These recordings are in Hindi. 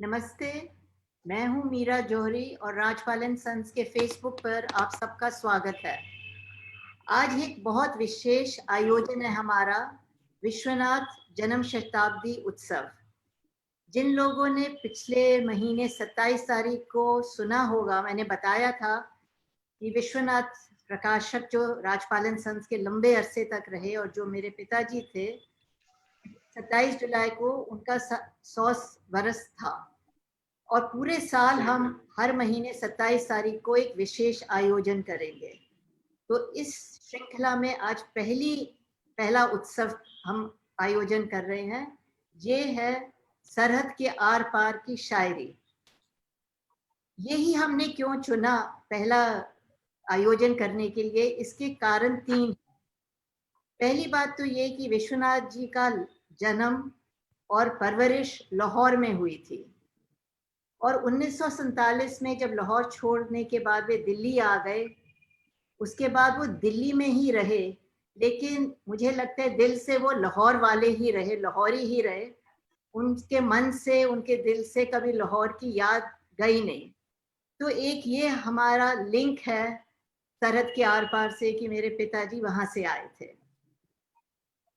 नमस्ते, मैं हूं मीरा जौहरी और राजपाल एंड सन्स के फेसबुक पर आप सबका स्वागत है। आज एक बहुत विशेष आयोजन है हमारा विश्वनाथ जन्म शताब्दी उत्सव। जिन लोगों ने पिछले महीने 27 तारीख को सुना होगा, मैंने बताया था कि विश्वनाथ प्रकाशक जो राजपाल एंड सन्स के लंबे अरसे तक रहे और जो मेरे पिताजी थे, 27 जुलाई को उनका 100 बरस था और पूरे साल हम हर महीने 27 तारीख को एक विशेष आयोजन करेंगे। तो इस श्रृंखला में आज पहला उत्सव हम आयोजन कर रहे हैं। ये है सरहद के आर पार की शायरी। यही हमने क्यों चुना पहला आयोजन करने के लिए, इसके कारण 3। पहली बात तो ये कि विश्वनाथ जी का जन्म और परवरिश लाहौर में हुई थी और 1947 में जब लाहौर छोड़ने के बाद वे दिल्ली आ गए, उसके बाद वो दिल्ली में ही रहे। लेकिन मुझे लगता है दिल से वो लाहौर वाले ही रहे, लाहौरी ही रहे। उनके मन से, उनके दिल से कभी लाहौर की याद गई नहीं। तो एक ये हमारा लिंक है सरहद के आर पार से कि मेरे पिताजी वहां से आए थे।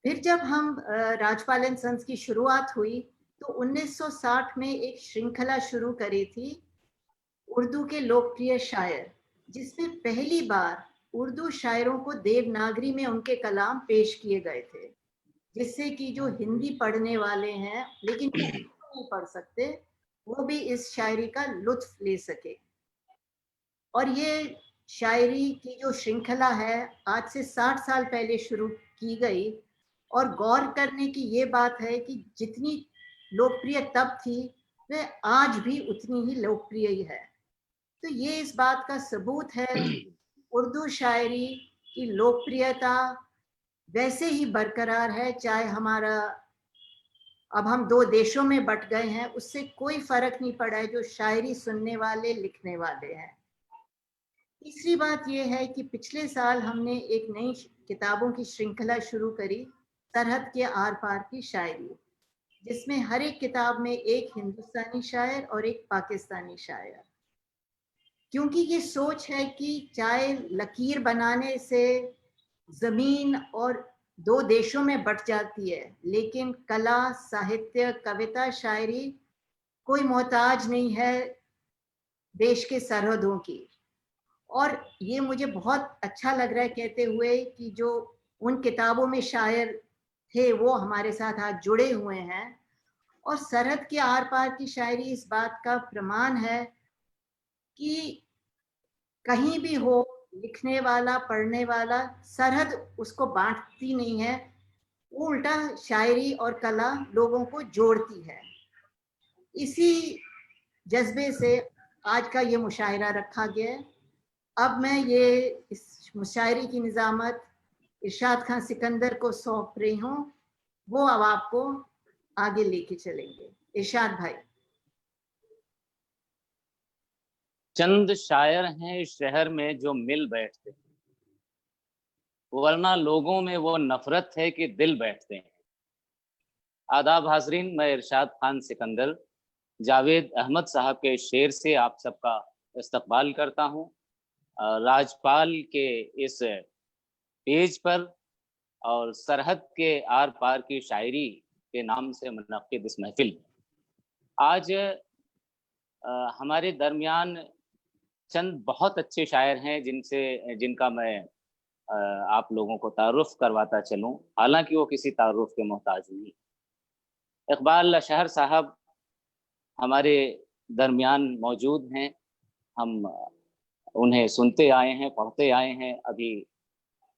फिर जब हम राजपाल एंड सन्स की शुरुआत हुई तो 1960 में एक श्रृंखला शुरू करी थी उर्दू के लोकप्रिय शायर, जिसमें पहली बार उर्दू शायरों को देवनागरी में उनके कलाम पेश किए गए थे, जिससे कि जो हिंदी पढ़ने वाले हैं लेकिन नहीं पढ़ सकते, वो भी इस शायरी का लुत्फ ले सके। और ये शायरी की जो श्रृंखला है आज से 60 साल पहले शुरू की गई और गौर करने की ये बात है कि जितनी लोकप्रिय तब थी वह आज भी उतनी ही लोकप्रिय ही है। तो ये इस बात का सबूत है उर्दू शायरी की लोकप्रियता वैसे ही बरकरार है, चाहे हमारा अब हम 2 देशों में बट गए हैं, उससे कोई फर्क नहीं पड़ा है जो शायरी सुनने वाले, लिखने वाले हैं। तीसरी बात यह है कि पिछले साल हमने एक नई किताबों की श्रृंखला शुरू करी, सरहद के आर पार की शायरी, जिसमें हर एक किताब में एक हिंदुस्तानी शायर और एक पाकिस्तानी शायर। क्योंकि ये सोच है कि चाहे लकीर बनाने से जमीन और 2 देशों में बट जाती है, लेकिन कला, साहित्य, कविता, शायरी कोई मोहताज नहीं है देश के सरहदों की। और ये मुझे बहुत अच्छा लग रहा है कहते हुए कि जो उन किताबों में शायर थे वो हमारे साथ आज जुड़े हुए हैं। और सरहद के आर पार की शायरी इस बात का प्रमाण है कि कहीं भी हो, लिखने वाला, पढ़ने वाला, सरहद उसको बांटती नहीं है, उल्टा शायरी और कला लोगों को जोड़ती है। इसी जज्बे से आज का ये मुशायरा रखा गया है। अब मैं ये इस मुशायरे की निजामत इरशाद खान सिकंदर को सौंप रही हूँ। वो अब आपको आगे लेके चलेंगे। इरशाद भाई। चंद शायर हैं इस शहर में जो मिल बैठते हैं, वरना लोगों में वो नफरत है कि दिल बैठते हैं। आदाब हाजरीन, मैं इरशाद खान सिकंदर जावेद अहमद साहब के शेर से आप सबका इस्तकबाल करता हूँ। राजपाल के इस पेज पर और सरहद के आर पार की शायरी के नाम से मुनक्किद इस महफिल में आज हमारे दरमियान चंद बहुत अच्छे शायर हैं जिनका मैं आप लोगों को तारुफ करवाता चलूं, हालांकि वो किसी तारुफ के मोहताज नहीं। इकबाल लशहर साहब हमारे दरमियान मौजूद हैं। हम उन्हें सुनते आए हैं, पढ़ते आए हैं। अभी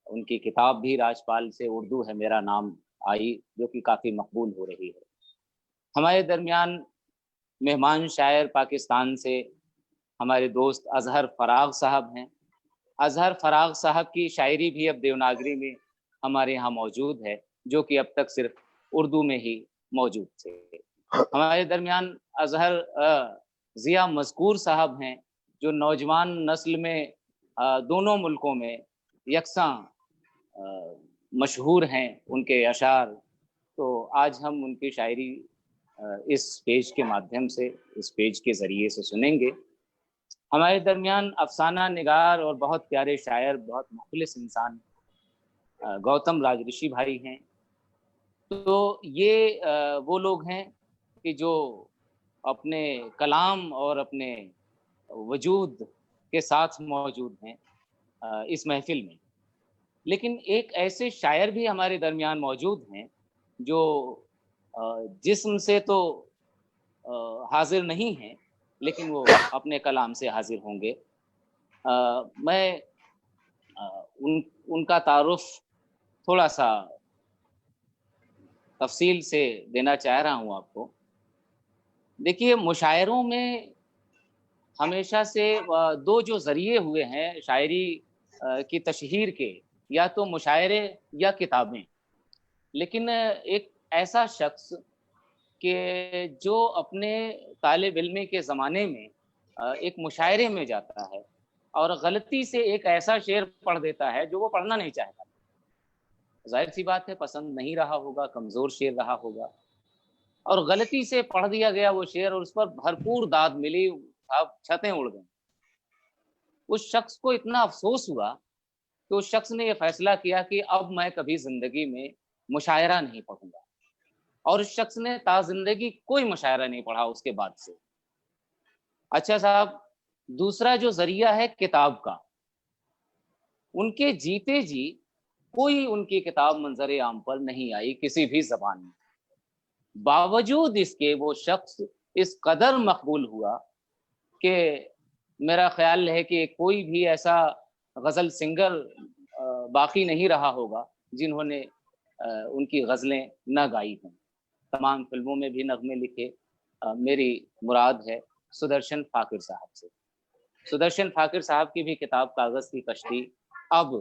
उनकी किताब भी राजपाल से उर्दू है मेरा नाम आई, जो कि काफ़ी मकबूल हो रही है। हमारे दरमियान मेहमान शायर पाकिस्तान से हमारे दोस्त अजहर फराग साहब हैं। अजहर फराग साहब की शायरी भी अब देवनागरी में हमारे यहाँ मौजूद है, जो कि अब तक सिर्फ उर्दू में ही मौजूद थे। हमारे दरमियान अजहर ज़िया मज़कूर साहब हैं, जो नौजवान नस्ल में दोनों मुल्कों में यकसां मशहूर हैं उनके अशार। तो आज हम उनकी शायरी इस पेज के माध्यम से, इस पेज के ज़रिए से सुनेंगे। हमारे दरमियान अफसाना निगार और बहुत प्यारे शायर, बहुत मुखलिस इंसान गौतम राजऋषि भाई हैं। तो ये वो लोग हैं कि जो अपने कलाम और अपने वजूद के साथ मौजूद हैं इस महफिल में। लेकिन एक ऐसे शायर भी हमारे दरमियान मौजूद हैं जो जिस्म से तो हाजिर नहीं हैं, लेकिन वो अपने कलाम से हाजिर होंगे। मैं उनका तारुफ थोड़ा सा तफसील से देना चाह रहा हूँ आपको। देखिए, मुशायरों में हमेशा से दो जो ज़रिए हुए हैं शायरी की तशहीर के, या तो मुशायरे या किताबें। लेकिन एक ऐसा शख्स कि जो अपने तालिब इल्मी के ज़माने में एक मुशायरे में जाता है और गलती से एक ऐसा शेर पढ़ देता है जो वो पढ़ना नहीं चाहता। जाहिर सी बात है, पसंद नहीं रहा होगा, कमज़ोर शेर रहा होगा, और गलती से पढ़ दिया गया वो शेर और उस पर भरपूर दाद मिली, अब छतें उड़ गई। उस शख्स को इतना अफसोस हुआ कि उस शख्स ने यह फैसला किया कि अब मैं कभी ज़िंदगी में मुशायरा नहीं पढ़ूंगा, और उस शख्स ने ताज़िंदगी कोई मुशायरा नहीं पढ़ा उसके बाद से। अच्छा साहब, दूसरा जो ज़रिया है किताब का, उनके जीते जी कोई उनकी किताब मंजर आम पर नहीं आई किसी भी ज़बान में। बावजूद इसके वो शख्स इस कदर मकबूल हुआ कि मेरा ख्याल है कि कोई भी ऐसा गज़ल सिंगर बाकी नहीं रहा होगा जिन्होंने उनकी गज़लें न गाई हों। तमाम फिल्मों में भी नगमे लिखे। मेरी मुराद है सुदर्शन फाकिर साहब से। सुदर्शन फाकिर साहब की भी किताब कागज़ की कश्ती अब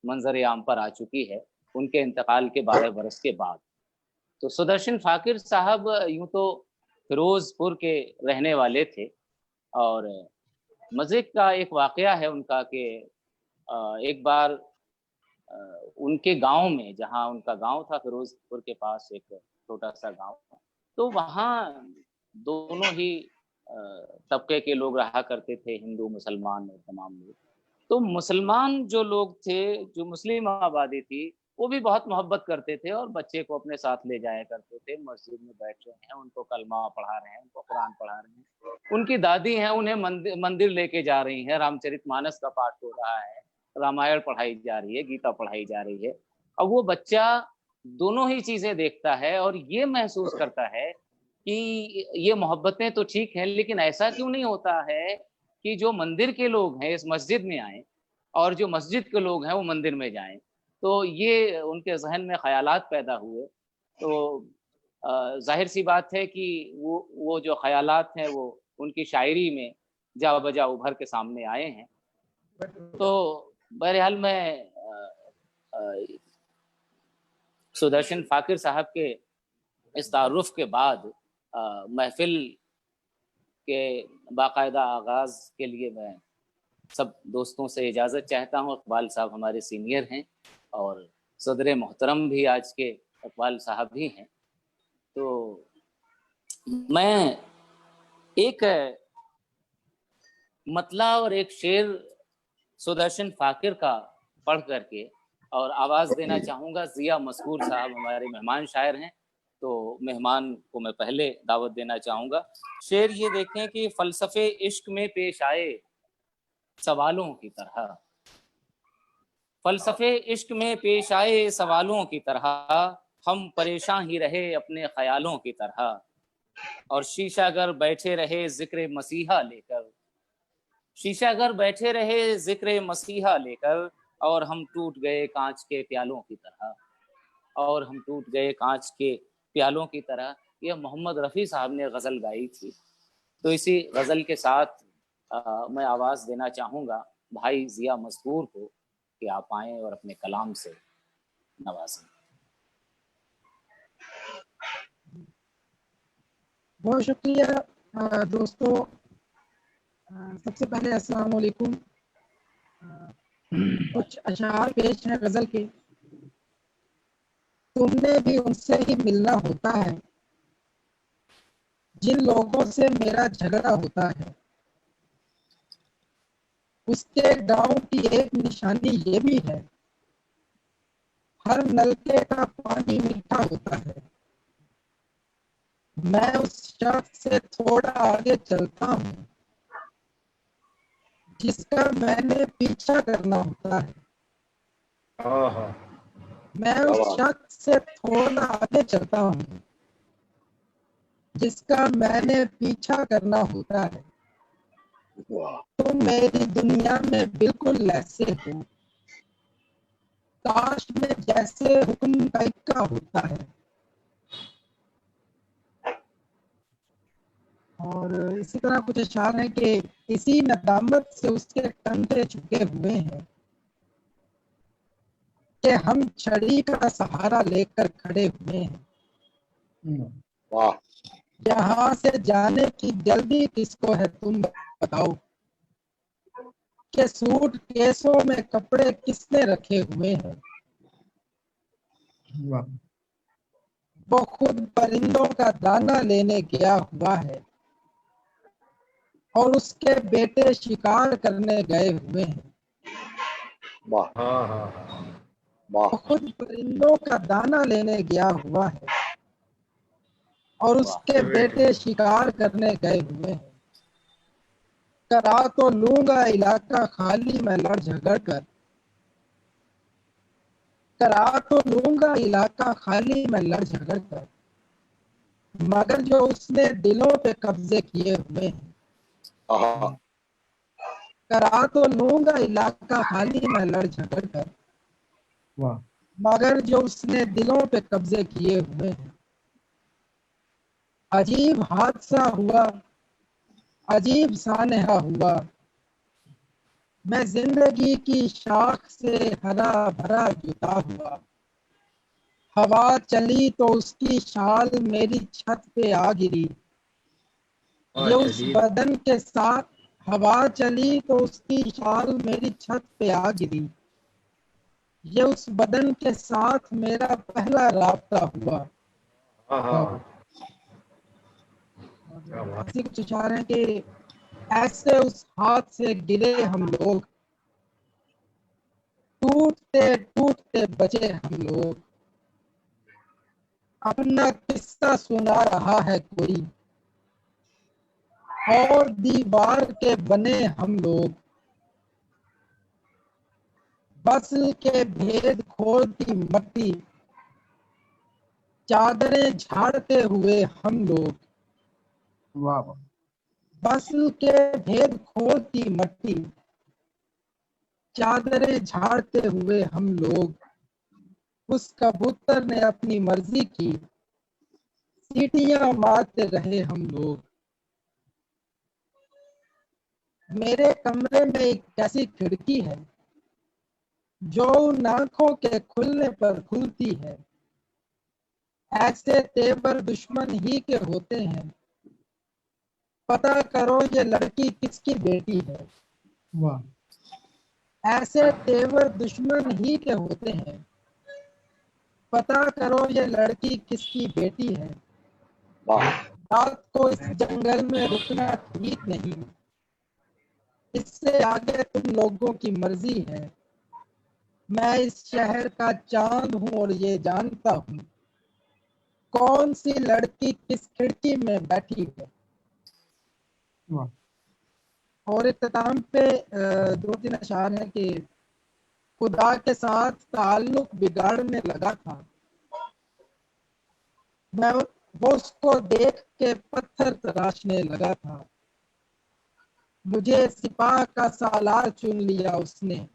मंजर आम पर आ चुकी है उनके इंतकाल के 12 बरस के बाद। तो सुदर्शन फाकिर साहब यूं तो फिरोजपुर के रहने वाले थे, और मज़े का एक वाक़या है उनका कि एक बार उनके गांव में, जहां उनका गांव था फिरोजपुर के पास एक छोटा सा गांव, तो वहां दोनों ही तबके के लोग रहा करते थे, हिंदू मुसलमान और तमाम लोग। तो मुसलमान जो लोग थे, जो मुस्लिम आबादी थी, वो भी बहुत मोहब्बत करते थे और बच्चे को अपने साथ ले जाया करते थे। मस्जिद में बैठ रहे हैं, उनको कलमा पढ़ा रहे हैं, उनको कुरान पढ़ा रहे हैं। उनकी दादी हैं, उन्हें मंदिर लेके जा रही हैं, रामचरितमानस का पाठ हो रहा है, रामायण पढ़ाई जा रही है, गीता पढ़ाई जा रही है। अब वो बच्चा दोनों ही चीजें देखता है और ये महसूस करता है कि ये मोहब्बतें तो ठीक हैं, लेकिन ऐसा क्यों नहीं होता है कि जो मंदिर के लोग हैं इस मस्जिद में आएं और जो मस्जिद के लोग हैं वो मंदिर में जाएं। तो ये उनके जहन में ख्यालात पैदा हुए। तो जाहिर सी बात है कि वो जो ख्यालात हैं वो उनकी शायरी में जा बजा उभर के सामने आए हैं। तो बहरहाल मैं सुदर्शन फाकिर साहब के इस तारुफ के बाद महफिल के बाकायदा आगाज़ के लिए मैं सब दोस्तों से इजाज़त चाहता हूँ। इकबाल साहब हमारे सीनियर हैं और सदर मोहतरम भी आज के इकबाल साहब ही हैं। तो मैं एक मतला और एक शेर सुदर्शन फाकिर का पढ़ करके और आवाज़ देना चाहूँगा। ज़िया मस्कूर साहब हमारे मेहमान शायर हैं, तो मेहमान को मैं पहले दावत देना चाहूँगा। शेर ये देखें कि फ़लसफ़े इश्क में पेश आए सवालों की तरह, फ़लसफ़े इश्क में पेश आए सवालों की तरह, हम परेशान ही रहे अपने ख्यालों की तरह, और शीशागर बैठे रहे ज़िक्र मसीहा लेकर, शीशागर बैठे रहे ज़िक्र मसीहा लेकर, और हम टूट गए कांच के प्यालों की तरह, और हम टूट गए कांच के प्यालों की तरह। यह मोहम्मद रफ़ी साहब ने गज़ल गाई थी। तो इसी गज़ल के साथ मैं आवाज़ देना चाहूँगा भाई ज़िया मस्कूर को कि आप आएँ और अपने कलाम से नवाजें। बहुत शुक्रिया दोस्तों। सबसे पहले अस्सलाम वालेकुम। कुछ अशार पेश हैं गज़ल के। तुमने भी उनसे ही मिलना होता है, जिन लोगों से मेरा झगड़ा होता है उसके गांव की एक निशानी ये भी है, हर नलके का पानी मीठा होता है। मैं उस शख्स से थोड़ा आगे चलता हूँ जिसका मैंने पीछा करना होता है। मैं उस शख्स से थोड़ा आगे चलता हूँ जिसका मैंने पीछा करना होता है। तुम मेरी दुनिया में बिल्कुल ऐसे हो, काश में जैसे हुक्म का होता है। और इसी तरह कुछ इशार है कि इसी नदामत से उसके कंधे झुके हुए हैं कि हम छड़ी का सहारा लेकर खड़े हुए हैं। वाह। यहाँ से जाने की जल्दी किसको है तुम बताओ, कि सूट केसों में कपड़े किसने रखे हुए हैं। वो खुद परिंदों का दाना लेने गया हुआ है और उसके बेटे शिकार करने गए हुए हैं। वाह। वो खुद परिंदों का दाना लेने गया हुआ है और उसके बेटे शिकार करने गए हुए हैं। करा तो लूंगा इलाका खाली मैं लड़ झगड़ कर, करा तो लूंगा इलाका खाली मैं लड़ झगड़ कर, मगर जो उसने दिलों पे कब्जे किए हुए हैं। करा तो लूंगा इलाका खाली मैं लड़ झगड़ कर, मगर जो उसने दिलों पे कब्जे किए हुए हैं। अजीब हादसा हुआ, अजीब सानहा हुआ, मैं जिंदगी की शाख से हरा भरा जुदा हुआ। हवा चली तो उसकी शाल मेरी छत पे आ गिरी, ये उस बदन के साथ। हवा चली तो उसकी शाल मेरी छत पे आ गिरी, ये उस बदन के साथ मेरा पहला राब्ता हुआ। ऐसी कुछ इशारे हैं कि ऐसे उस हाथ से गिरे हम लोग, टूटते टूटते बचे हम लोग। अपना किस्सा सुना रहा है कोई और दीवार के बने हम लोग, बस के भेद खोलती मट्टी, चादरें झाड़ते हुए हम लोग। बस के भेद खोलती मट्टी, चादरें झाड़ते हुए हम लोग। उस कबूतर ने अपनी मर्जी की, सीटियां मारते रहे हम लोग। मेरे कमरे में एक ऐसी खिड़की है जो उन आंखों के खुलने पर खुलती है। ऐसे तेवर दुश्मन ही के होते हैं, पता करो ये लड़की किसकी बेटी है। ऐसे तेवर दुश्मन ही के होते हैं, पता करो ये लड़की किसकी बेटी है। रात को इस जंगल में रुकना ठीक नहीं, इससे आगे तुम लोगों की मर्जी है। मैं इस शहर का चांद हूँ और ये जानता हूँ कौन सी लड़की किस खिड़की में बैठी है। और इख्तिताम पे दो तीन अशार है कि खुदा के साथ ताल्लुक बिगाड़ने लगा था, मैं वो उसको देख के पत्थर तराशने लगा था। मुझे सिपाह का सालार चुन लिया उसने,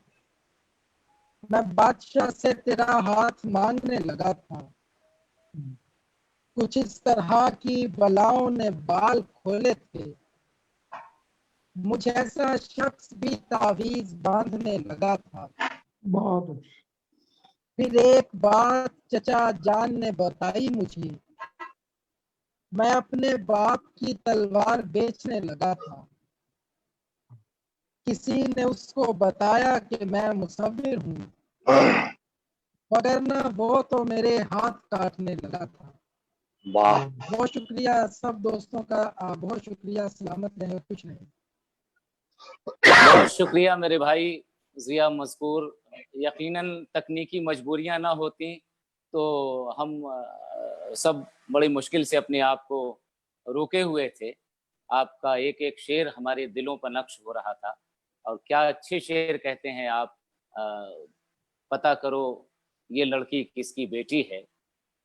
मैं बादशाह से तेरा हाथ मांगने लगा था। कुछ इस तरह की बलाओं ने बाल खोले थे, मुझे ऐसा शख्स भी तावीज बांधने लगा था। बहुत फिर एक बात चचा जान ने बताई मुझे, मैं अपने बाप की तलवार बेचने लगा था। किसी ने उसको बताया कि मैं मुसव्विर हूँ, वगरना वो तो मेरे हाथ काटने लगा था। वाह बहुत शुक्रिया सब दोस्तों का, बहुत शुक्रिया। सलामत रहे, खुश रहे। बहुत शुक्रिया मेरे भाई जिया मज़कूर। यकीनन तकनीकी मजबूरियां ना होती तो हम सब बड़ी मुश्किल से अपने आप को रोके हुए थे। आपका एक एक शेर हमारे दिलों पर नक्श हो रहा था। और क्या अच्छे शेर कहते हैं आप। अ, पता करो ये लड़की किसकी बेटी है,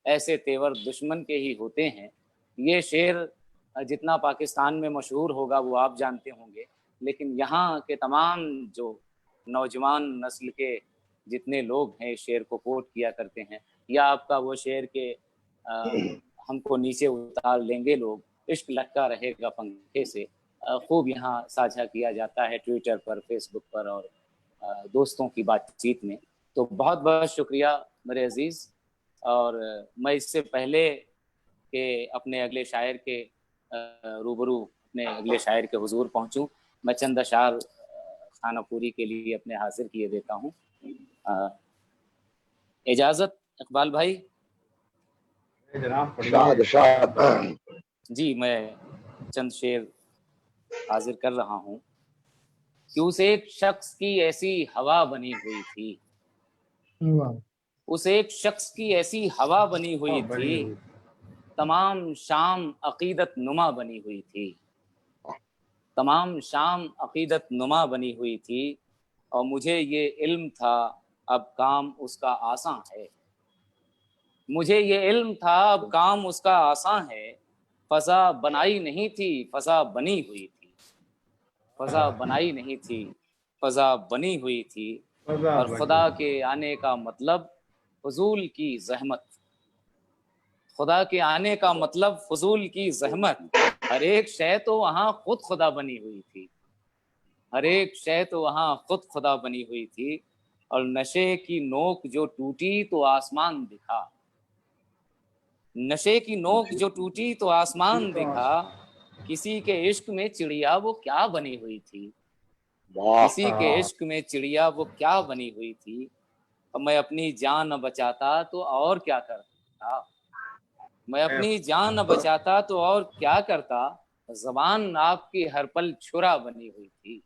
ऐसे तेवर दुश्मन के ही होते हैं। ये शेर जितना पाकिस्तान में मशहूर होगा वो आप जानते होंगे, लेकिन यहाँ के तमाम जो नौजवान नस्ल के जितने लोग हैं इस शेर को कोट किया करते हैं। या आपका वो शेर के हमको नीचे उतार लेंगे लोग, इश्क लटका रहेगा पंखे से, खूब यहाँ साझा किया जाता है ट्विटर पर, फेसबुक पर और दोस्तों की बातचीत में। तो बहुत बहुत शुक्रिया मेरे अजीज़। और मैं इससे पहले कि अपने अगले शायर के रूबरू अपने अगले शायर के हुजूर पहुंचूं, मैं चंद अशार खानापुरी के लिए अपने हाजिर किए देता हूं। इजाज़त इकबाल भाई। शाद शाद। जी, मैं चंद शेर हाजिर कर रहा हूं कि उस एक शख्स की ऐसी हवा बनी हुई थी, उस एक शख्स की ऐसी हवा बनी हुई थी, तमाम शाम अकीदत नुमा बनी हुई थी, तमाम शाम अकीदत नुमा बनी हुई थी। और मुझे ये इल्म था अब काम उसका आसान है, मुझे ये इल्म था अब काम उसका आसान है। फजा बनाई नहीं थी, फजा बनी हुई थी, फजा बनाई नहीं थी, फजा बनी हुई थी। और खुदा के आने का मतलब फजूल की जहमत, खुदा के आने का मतलब फजूल की जहमत। हर एक शय तो वहाँ खुद खुदा बनी हुई थी, हर एक शय तो वहाँ खुद खुदा बनी हुई थी। और नशे की नोक जो टूटी तो आसमान दिखा, नशे की नोक जो टूटी तो आसमान दिखा। किसी के इश्क में चिड़िया वो क्या बनी हुई थी, किसी के इश्क में चिड़िया वो क्या बनी हुई थी। और मैं अपनी जान न बचाता तो और क्या करता, मैं अपनी जान न बचाता तो और क्या करता। ज़बान आपकी हर पल छुरा बनी हुई थी,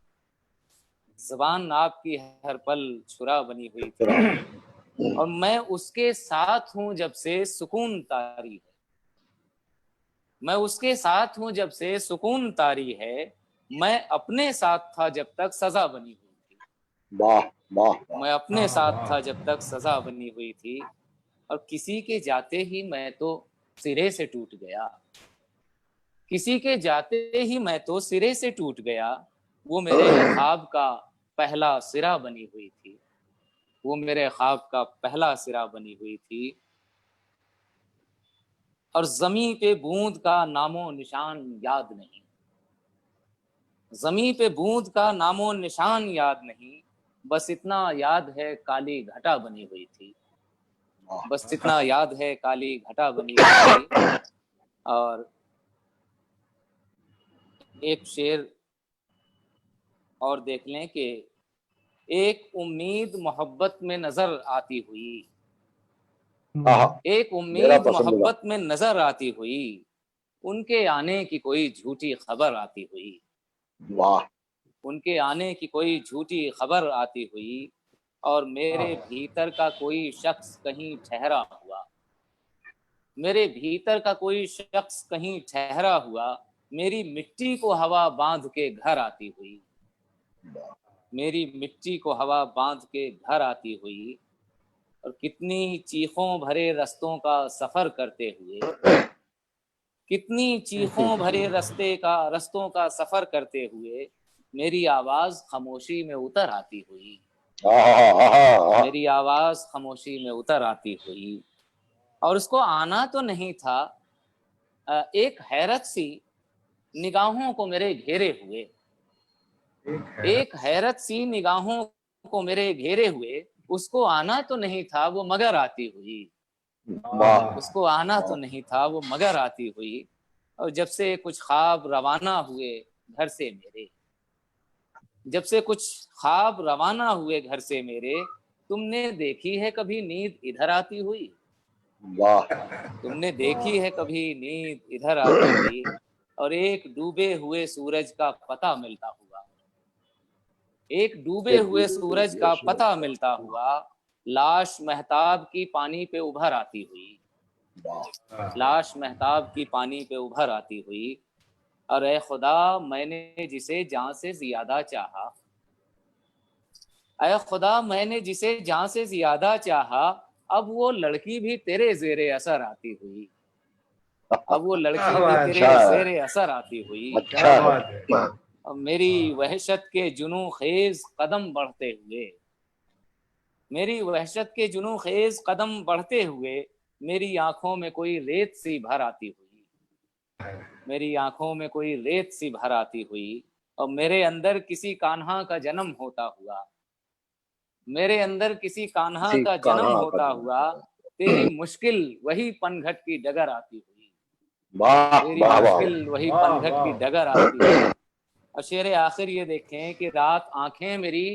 ज़बान आपकी हर पल छुरा बनी हुई थी। और मैं उसके साथ हूँ जब से सुकून तारी है, मैं उसके साथ हूँ जब से सुकून तारी है। मैं अपने साथ था जब तक सजा बनी हुई थी, वाह वाह। मैं अपने साथ था जब तक सजा बनी हुई थी। और किसी के जाते ही मैं तो सिरे से टूट गया, किसी के जाते ही मैं तो सिरे से टूट गया। वो मेरे ख्वाब का पहला सिरा बनी हुई थी, वो मेरे ख्वाब का पहला सिरा बनी हुई थी। और जमी पे बूंद का नामो निशान याद नहीं, जमी पे बूंद का नामो निशान याद नहीं। बस इतना याद है काली घटा बनी हुई थी, बस इतना याद है काली घटा बनी हुई थी। और एक शेर और देख लें कि एक उम्मीद मोहब्बत में नजर आती हुई, एक उम्मीद मोहब्बत में नजर आती हुई, उनके आने की कोई झूठी खबर आती हुई, वाह। उनके आने की कोई झूठी खबर आती हुई। और मेरे भीतर का कोई शख्स कहीं ठहरा हुआ, मेरे भीतर का कोई शख्स कहीं ठहरा हुआ। मेरी मिट्टी को हवा बांध के घर आती हुई, मेरी मिट्टी को हवा बांध के घर आती हुई। और कितनी चीखों भरे रस्तों का सफर करते हुए, कितनी चीखों भरे रस्तों का सफर करते हुए मेरी आवाज खामोशी में उतर आती हुई, मेरी आवाज खामोशी में उतर आती हुई। और उसको आना तो नहीं था, एक हैरत सी निगाहों को मेरे घेरे हुए, एक हैरत सी निगाहों को मेरे घेरे हुए। उसको आना तो नहीं था वो मगर आती हुई, उसको आना तो नहीं था वो मगर आती हुई। और जब से कुछ ख्वाब रवाना हुए घर से मेरे, जब से कुछ ख्वाब रवाना हुए घर से मेरे, तुमने देखी है कभी नींद इधर आती हुई, वाह तुमने देखी है कभी नींद इधर आती हुई और एक डूबे हुए सूरज का पता मिलता हुआ, एक डूबे हुए सूरज का पता मिलता हुआ, लाश महताब की पानी पे उभर आती हुई, लाश महताब की पानी पे उभर आती हुई। और ए खुदा मैंने जिसे जान से ज्यादा चाहा, ऐ खुदा मैंने जिसे जान से ज्यादा चाहा, अब वो लड़की भी तेरे जेरे असर आती हुई, अब वो लड़की भी तेरे जेरे असर आती हुई। अच्छा है। अब मेरी वहशत के जुनू खेज कदम बढ़ते हुए, मेरी वहशत के जुनू खेज कदम बढ़ते हुए, मेरी आंखों में कोई रेत सी भर आती हुई, मेरी आंखों में कोई रेत सी भर आती हुई। और मेरे अंदर किसी कान्हा का जन्म होता हुआ, मेरे अंदर किसी कान्हा का जन्म होता हुआ, तेरी मुश्किल वही पनघट की डगर आती हुई, वाह तेरी वाह वाह मुश्किल वही पनघट की डगर आती हुई। और शेर आखिर ये देखें कि रात आंखें मेरी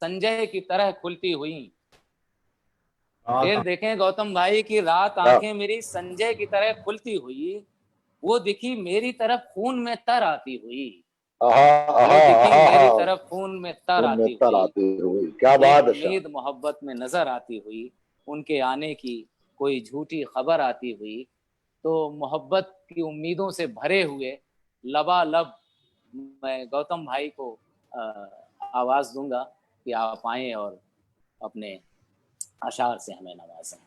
संजय की तरह खुलती हुई। शेर देखें गौतम भाई की रात आंखें मेरी संजय की तरह खुलती हुई, वो दिखी मेरी तरफ खून में तर आती हुई, वो दिखी मेरी तरफ खून में तर आती हुई। क्या बात है। उम्मीद मोहब्बत में नजर आती हुई, उनके आने की कोई झूठी खबर आती हुई। तो मोहब्बत की उम्मीदों से भरे हुए लबालब मैं गौतम भाई को आवाज दूंगा कि आप आए और अपने अशार से हमें नवाजें।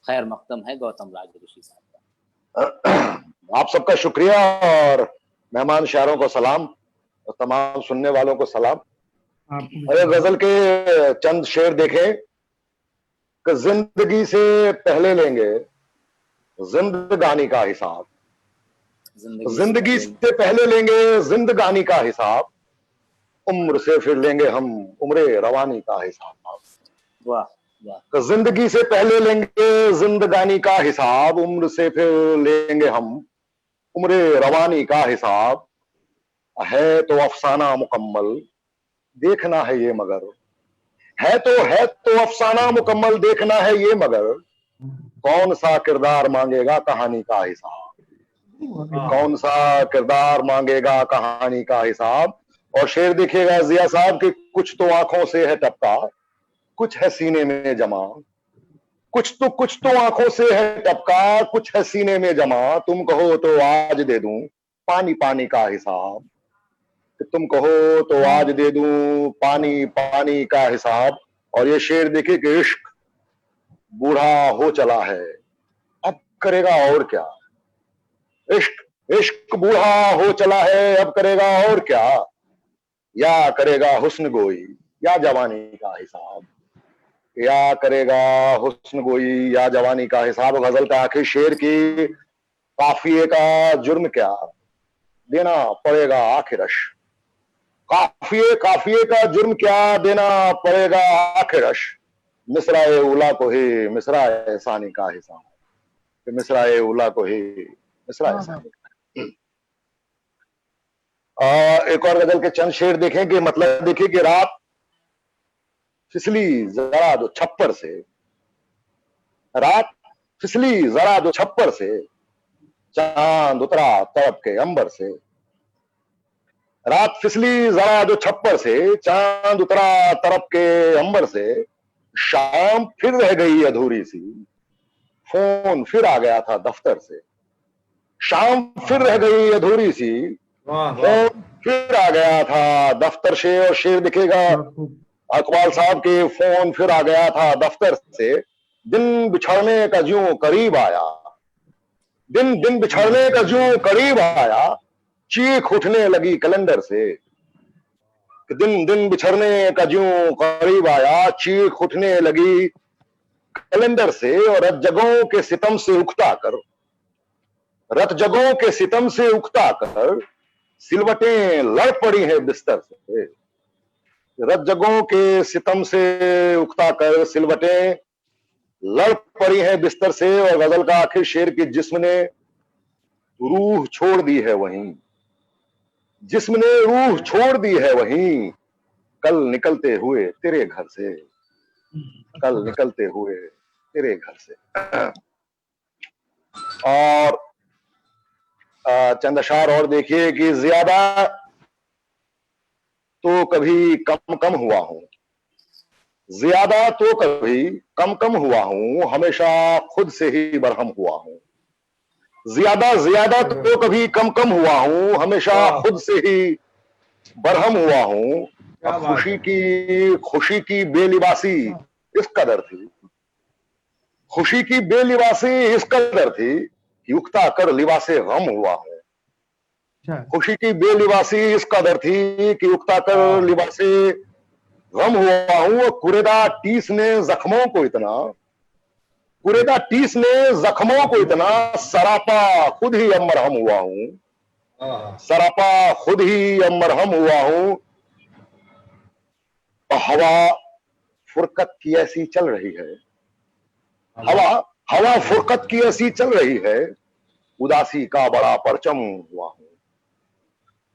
खैर मकदम है गौतम राज ऋषि साहब का। आप सबका शुक्रिया और मेहमान शायरों को सलाम और तमाम सुनने वालों को सलाम। अरे गजल के चंद शेर देखें कि जिंदगी से पहले लेंगे जिंदगानी का हिसाब, जिंदगी से पहले लेंगे जिंदगानी का हिसाब, उम्र से फिर लेंगे हम उम्रे रवानी का हिसाब। वाह तो जिंदगी से पहले लेंगे जिंदगानी का हिसाब, उम्र से फिर लेंगे हम उम्रे रवानी का हिसाब। है तो अफसाना मुकम्मल देखना है ये मगर, है तो अफसाना मुकम्मल देखना है ये मगर, कौन सा किरदार मांगेगा कहानी का हिसाब, कौन सा किरदार मांगेगा कहानी का हिसाब। और शेर देखिएगा जिया साहब कि कुछ तो आंखों से है टपका, कुछ है सीने में जमा, कुछ तो आंखों से है टपका, कुछ है सीने में जमा। तुम कहो तो आज दे दूं पानी पानी का हिसाब, तुम कहो तो आज दे दूं पानी पानी का हिसाब। और ये शेर देखिए कि इश्क बूढ़ा हो चला है अब करेगा और क्या, इश्क इश्क बूढ़ा हो चला है अब करेगा और क्या, या करेगा हुस्न गोई या जवानी का हिसाब, या करेगा हुस्न गोई या जवानी का हिसाब। गजल का आखिर शेर की काफिए का जुर्म क्या देना पड़ेगा आखिरश, काफिए का जुर्म क्या देना पड़ेगा आखिरश, मिसराए उला को ही मिसराए सानी का हिसाब, मिसराए उला को ही मिसराए सानी का। एक और गजल के चंद शेर देखें कि मतलब देखिए कि रात फिसली जरा दो छप्पर से, रात फिसली जरा दो छप्पर से, चांद उतरा तड़प के अंबर से, रात फिसली जरा दो छप्पर से, चांद उतरा तड़प के अंबर से, शाम फिर रह गई अधूरी सी, फोन फिर आ गया था दफ्तर से, शाम फिर रह गई अधूरी सी, फोन फिर आ गया था दफ्तर से। और शेर दिखेगा अकबाल साहब के फोन फिर आ गया था दफ्तर से, दिन बिछड़ने का ज्यों करीब आया, दिन बिछड़ने का ज्यों करीब आया, चीख उठने लगी कैलेंडर से, दिन बिछड़ने का ज्यों करीब आया, चीख उठने लगी कैलेंडर से। और रत जगों के सितम से उकता कर, रत जगों के सितम से उकता कर, सिलवटें लड़ पड़ी हैं बिस्तर से, रत जगों के सितम से उकता कर सिलवटें लड़ पड़ी हैं बिस्तर से। और गजल का आखिर शेर की जिस्म ने रूह छोड़ दी है वहीं, जिस्म ने रूह छोड़ दी है वहीं, कल निकलते हुए तेरे घर से, कल निकलते हुए तेरे घर से। और चंद अशार और देखिए कि ज्यादा तो कभी कम कम हुआ हूं, ज्यादा तो कभी कम कम हुआ हूं, हमेशा खुद से ही बरहम हुआ हूं। ज्यादा ज्यादा तो कभी कम कम हुआ हूं, हमेशा खुद से ही बरहम हुआ हूं। खुशी की बेलिबासी इस कदर थी, खुशी की बेलिबासी इस कदर थी कि उकता कर लिबासे गम हुआ हूं। खुशी की बेलिबासी इस कदर थी कि उकता कर लिबासे गम हुआ हूं। कुरेदा टीस ने जख्मों को इतना, कुरेदा टीस ने जख्मों को इतना, सरापा खुद ही अब मरहम हुआ हूं, सरापा खुद ही अब मरहम हुआ हूं। हवा फुरकत की ऐसी चल रही है, हवा हवा फुरकत की ऐसी चल रही है, उदासी का बड़ा परचम हुआ हूं,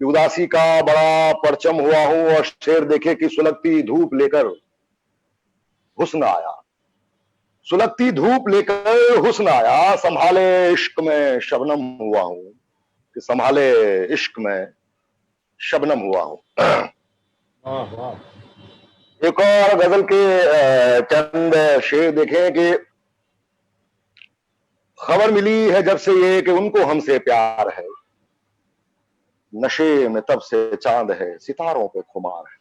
उदासी का बड़ा परचम हुआ हूं। और शेर देखे कि सुलगती धूप लेकर हुस्न आया, सुलगती धूप लेकर हुस्न आया, संभाले इश्क में शबनम हुआ हूं, कि संभाले इश्क में शबनम हुआ हूं। एक और गजल के चंद शेर देखें कि खबर मिली है जब से ये कि उनको हमसे प्यार है, नशे में तब से चांद है, सितारों पे खुमार है।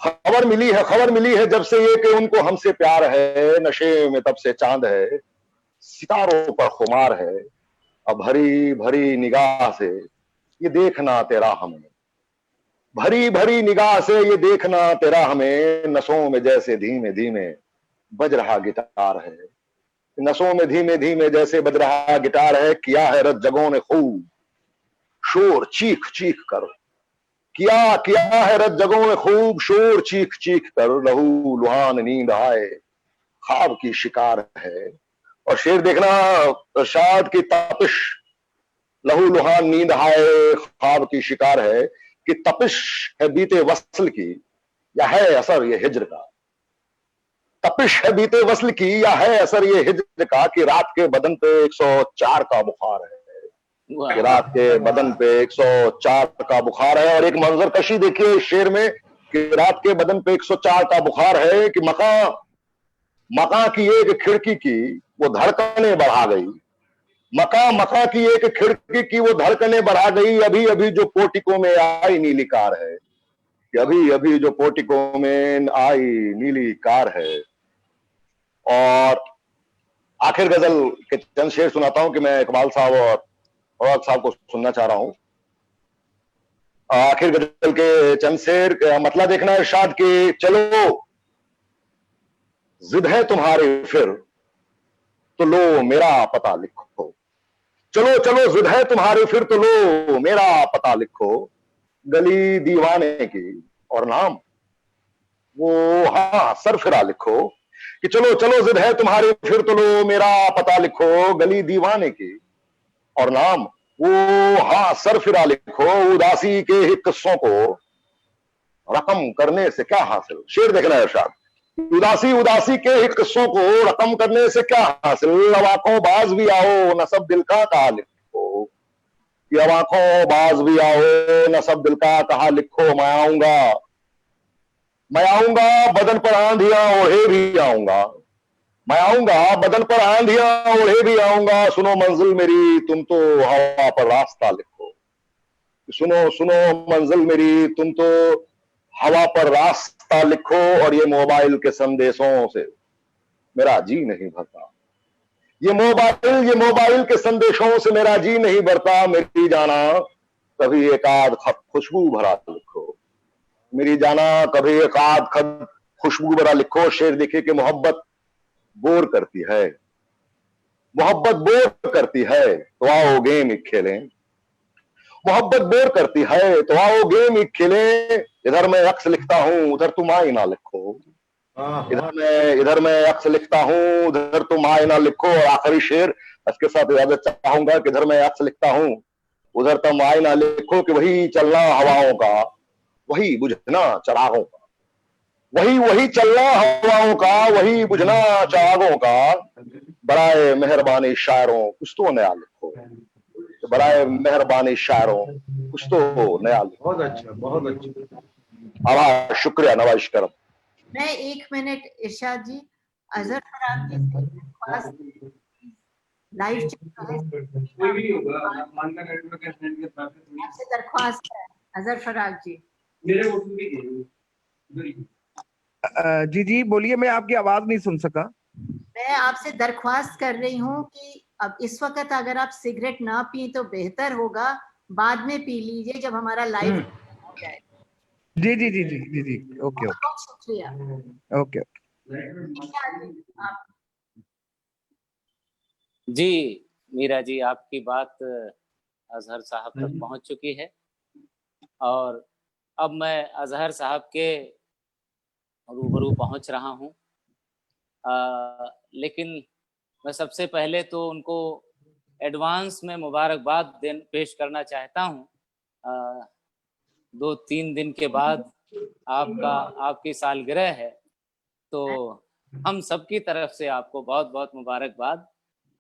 खबर मिली है जब से ये कि उनको हमसे प्यार है, नशे में तब से चांद है, सितारों पर खुमार है। अब भरी भरी निगाह से ये देखना तेरा हमें, भरी भरी निगाह से ये देखना तेरा हमें, नसों में जैसे धीमे धीमे बज रहा गिटार है, नसों में धीमे धीमे जैसे बज रहा गिटार है। किया है रत जगों ने खूब शोर चीख चीख कर, किया है रत जगों ने खूब शोर चीख चीख कर, लहू लुहान नींद आए ख्वाब की शिकार है। और शेर देखना शाद की तपिश, लहू लुहान नींद आए ख्वाब की शिकार है, कि तपिश है बीते वसल की या है असर ये हिज्र का, तपिश है बीते वसल की या है असर ये हिज्र का, कि रात के बदन पे 104 का बुखार है, कि रात के बदन पे 104 का बुखार है। और एक मंजर कशी देखिए शेर में कि रात के बदन पे 104 का बुखार है, कि मका की एक खिड़की की वो धड़कने बढ़ा गई, मका की एक खिड़की की वो धड़कने बढ़ा गई, अभी अभी जो पोर्टिको में आई नीली कार है, कि अभी अभी जो पोर्टिको में आई नीली कार है। और आखिर गजल के चंद शेर सुनाता हूं कि मैं इकबाल साहब और औरत साहब को सुनना चाह रहा हूं। आखिर गजल के चंद शेर मतलब देखना इरशाद के, चलो जिद है तुम्हारी फिर तो लो मेरा पता लिखो, चलो चलो जिद है तुम्हारी फिर तो लो मेरा पता लिखो, गली दीवाने की और नाम वो हाँ सरफिरा लिखो, कि चलो चलो जिद है तुम्हारी फिर तो लो मेरा पता लिखो, गली दीवाने की और नाम वो हाँ सरफिरा लिखो, उदासी के ही किस्सों को रकम करने से क्या हासिल। शेर देखना है इरशाद, उदासी के ही किस्सों को रकम करने से क्या हासिल, अब आंखों बाज भी आओ न सब दिल का कहा लिखो, कि अब आंखों बाज भी आओ न सब दिल का कहा लिखो, मैं आऊंगा बदन पर आंधियां ओढ़े भी आऊंगा, मैं आऊंगा बदन पर आंधियां ओढ़े भी आऊंगा, सुनो मंजिल मेरी तुम तो हवा पर रास्ता लिखो, सुनो सुनो मंजिल मेरी तुम तो हवा पर रास्ता लिखो, और ये मोबाइल के संदेशों से मेरा जी नहीं भरता, ये मोबाइल के संदेशों से मेरा जी नहीं भरता, मेरी जाना कभी एक आध खत खुशबू भरा लिखो, मेरी जाना कभी एक आध खत खुशबू भरा लिखो। शेर देखिए कि मोहब्बत बोर करती है, मोहब्बत बोर करती है तो आओ गेम खेलें, मोहब्बत बोर करती है तो आओ गेम खेलें, इधर मैं अक्स लिखता हूं उधर तुम आईना लिखो, इधर मैं अक्स लिखता हूं उधर तुम आईना लिखो। और आखिरी शेर इसके साथ इजाजत चाहूंगा कि इधर मैं अक्स लिखता हूं उधर तुम आईना लिखो, कि वही चलना हवाओं का वही बुझना चरागों का, वही वही चलना हवाओं का, वही बुझना चागों का, बराए मेहरबानी शायरों कुछ तो नया लिखो, बराए मेहरबानी शायरों कुछ तो नया लिखो। बहुत अच्छा, बहुत अच्छा। आभार, शुक्रिया, नवाज करम। मैं 1 मिनट इरशाद जी, अजहर फराज जी से दरख्वास्त, लाइव चल रहा है, कोई भी होगा मान का नेटवर्क है, नेट के साथ थोड़ी आपसे दरख्वास्त है अजहर फराज जी। मेरे वो भी जी जी बोलिए, मैं आपकी आवाज नहीं सुन सका। मैं आपसे दरख्वास्त कर रही हूँ कि अब इस वक्त अगर आप सिगरेट ना पी तो बेहतर होगा, बाद में पी लीजिए जब हमारा लाइव हो जाए। जी जी जी जी जी जी, ओके ओके बहुत शुक्रिया। ओके। आप जी मीरा जी, आपकी बात अजहर साहब तक पहुंच चुकी है और अब मैं अजहर साहब के रूबरू पहुंच रहा हूं। लेकिन मैं सबसे पहले तो उनको एडवांस में मुबारकबाद पेश करना चाहता हूं। 2-3 दिन के बाद आपकी सालगिरह है, तो हम सबकी तरफ से आपको बहुत बहुत मुबारकबाद।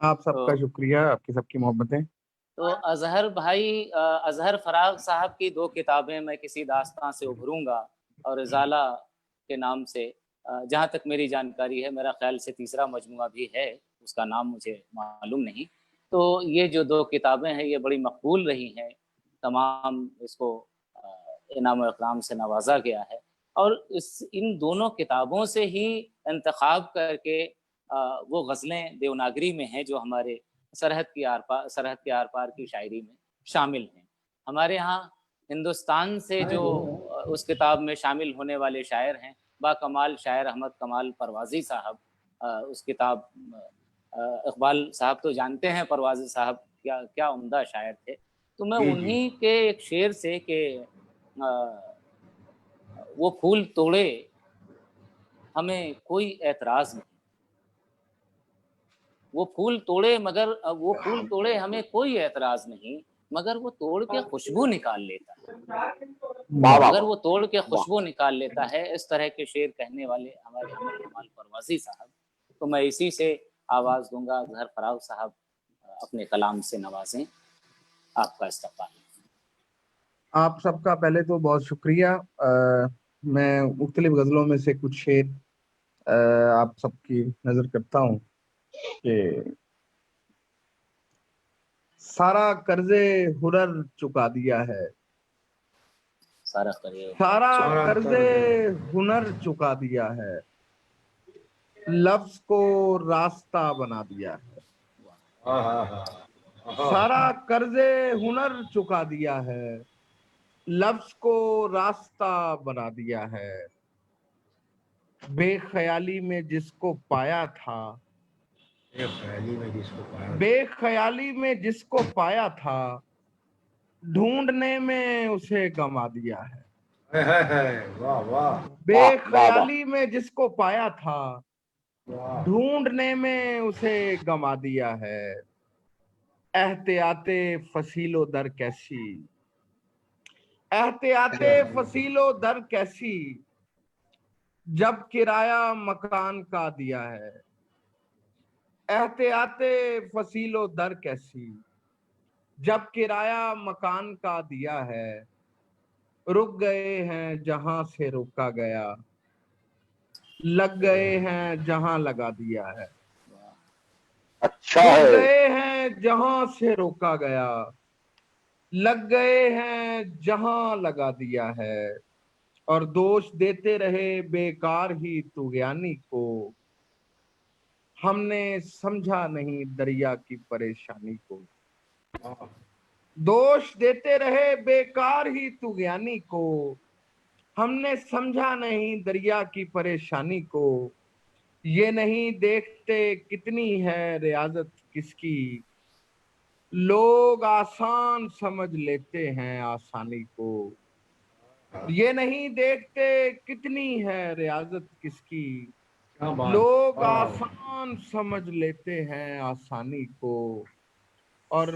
आप सबका तो शुक्रिया, आपकी सबकी मोहब्बतें। तो अजहर भाई, अजहर फराग साहब की 2 किताबें मैं किसी दास्तां से उभरूंगा और इजाला के नाम से, जहाँ तक मेरी जानकारी है, मेरा ख्याल से तीसरा मजमुआ भी है, उसका नाम मुझे मालूम नहीं। तो ये जो 2 किताबें हैं ये बड़ी मकबूल रही हैं, तमाम इसको इनाम इकराम से नवाजा गया है और इन दोनों किताबों से ही इंतखाब करके वो गज़लें देवनागरी में हैं जो हमारे सरहद के आर पार की शायरी में शामिल हैं। हमारे यहाँ हिंदुस्तान से जो उस किताब में शामिल होने वाले शायर हैं, बाकमाल शायर अहमद कमाल परवाज़ी साहब, उस किताब इकबाल साहब तो जानते हैं परवाज़ी साहब क्या क्या उम्दा शायर थे। तो मैं जी जी, उन्हीं के एक शेर से कि वो फूल तोड़े हमें कोई ऐतराज़ नहीं, वो फूल तोड़े वो फूल तोड़े हमें कोई ऐतराज़ नहीं, मगर वो तोड़ के खुशबू निकाल लेता है, वाह वाह मगर वो तोड़ के वाह। खुशबू निकाल लेता है। इस तरह के शेर कहने वाले हमारे अहमद कमाल परवाज़ी साहब। तो मैं इसी से आवाज़ दूंगा, अजहर फराग साहब अपने कलाम से नवाजें। आपका इस्तकबाल। आप सबका पहले तो बहुत शुक्रिया। मैं मुख्तलिफ गजलों में से कुछ शेर आप सबकी नजर करता हूँ कि सारा कर्जे हुनर चुका दिया है, सारा करिए सारा कर्जे हुनर चुका दिया है, लफ्ज को रास्ता बना दिया है, सारा कर्जे हुनर चुका दिया है, लफ्ज को रास्ता बना दिया है, बेख्याली में जिसको पाया था, बेख्याली में जिसको पाया था, ढूंढने में उसे गंवा दिया है। वाह वाह। बेख्याली में जिसको पाया था, ढूंढने में उसे गंवा दिया है। एहतियाते फसीलो दर कैसी, एहतियाते फसीलो दर कैसी, जब किराया मकान का दिया है। एहतियाते फसीलो दर कैसी, जब किराया मकान का दिया है। रुक गए हैं जहां से रोका गया, लग गए हैं जहां लगा दिया है। अच्छा रुक है। गए हैं जहां से रोका गया, लग गए हैं जहां लगा दिया है। और दोष देते रहे बेकार ही तुगयानी को, हमने समझा नहीं दरिया की परेशानी को। दोष देते रहे बेकार ही तुगयानी को, हमने समझा नहीं दरिया की परेशानी को। ये नहीं देखते कितनी है रियाजत किसकी, लोग आसान समझ लेते हैं आसानी को। ये नहीं देखते कितनी है रियाजत किसकी, लोग आसान समझ लेते हैं आसानी को। और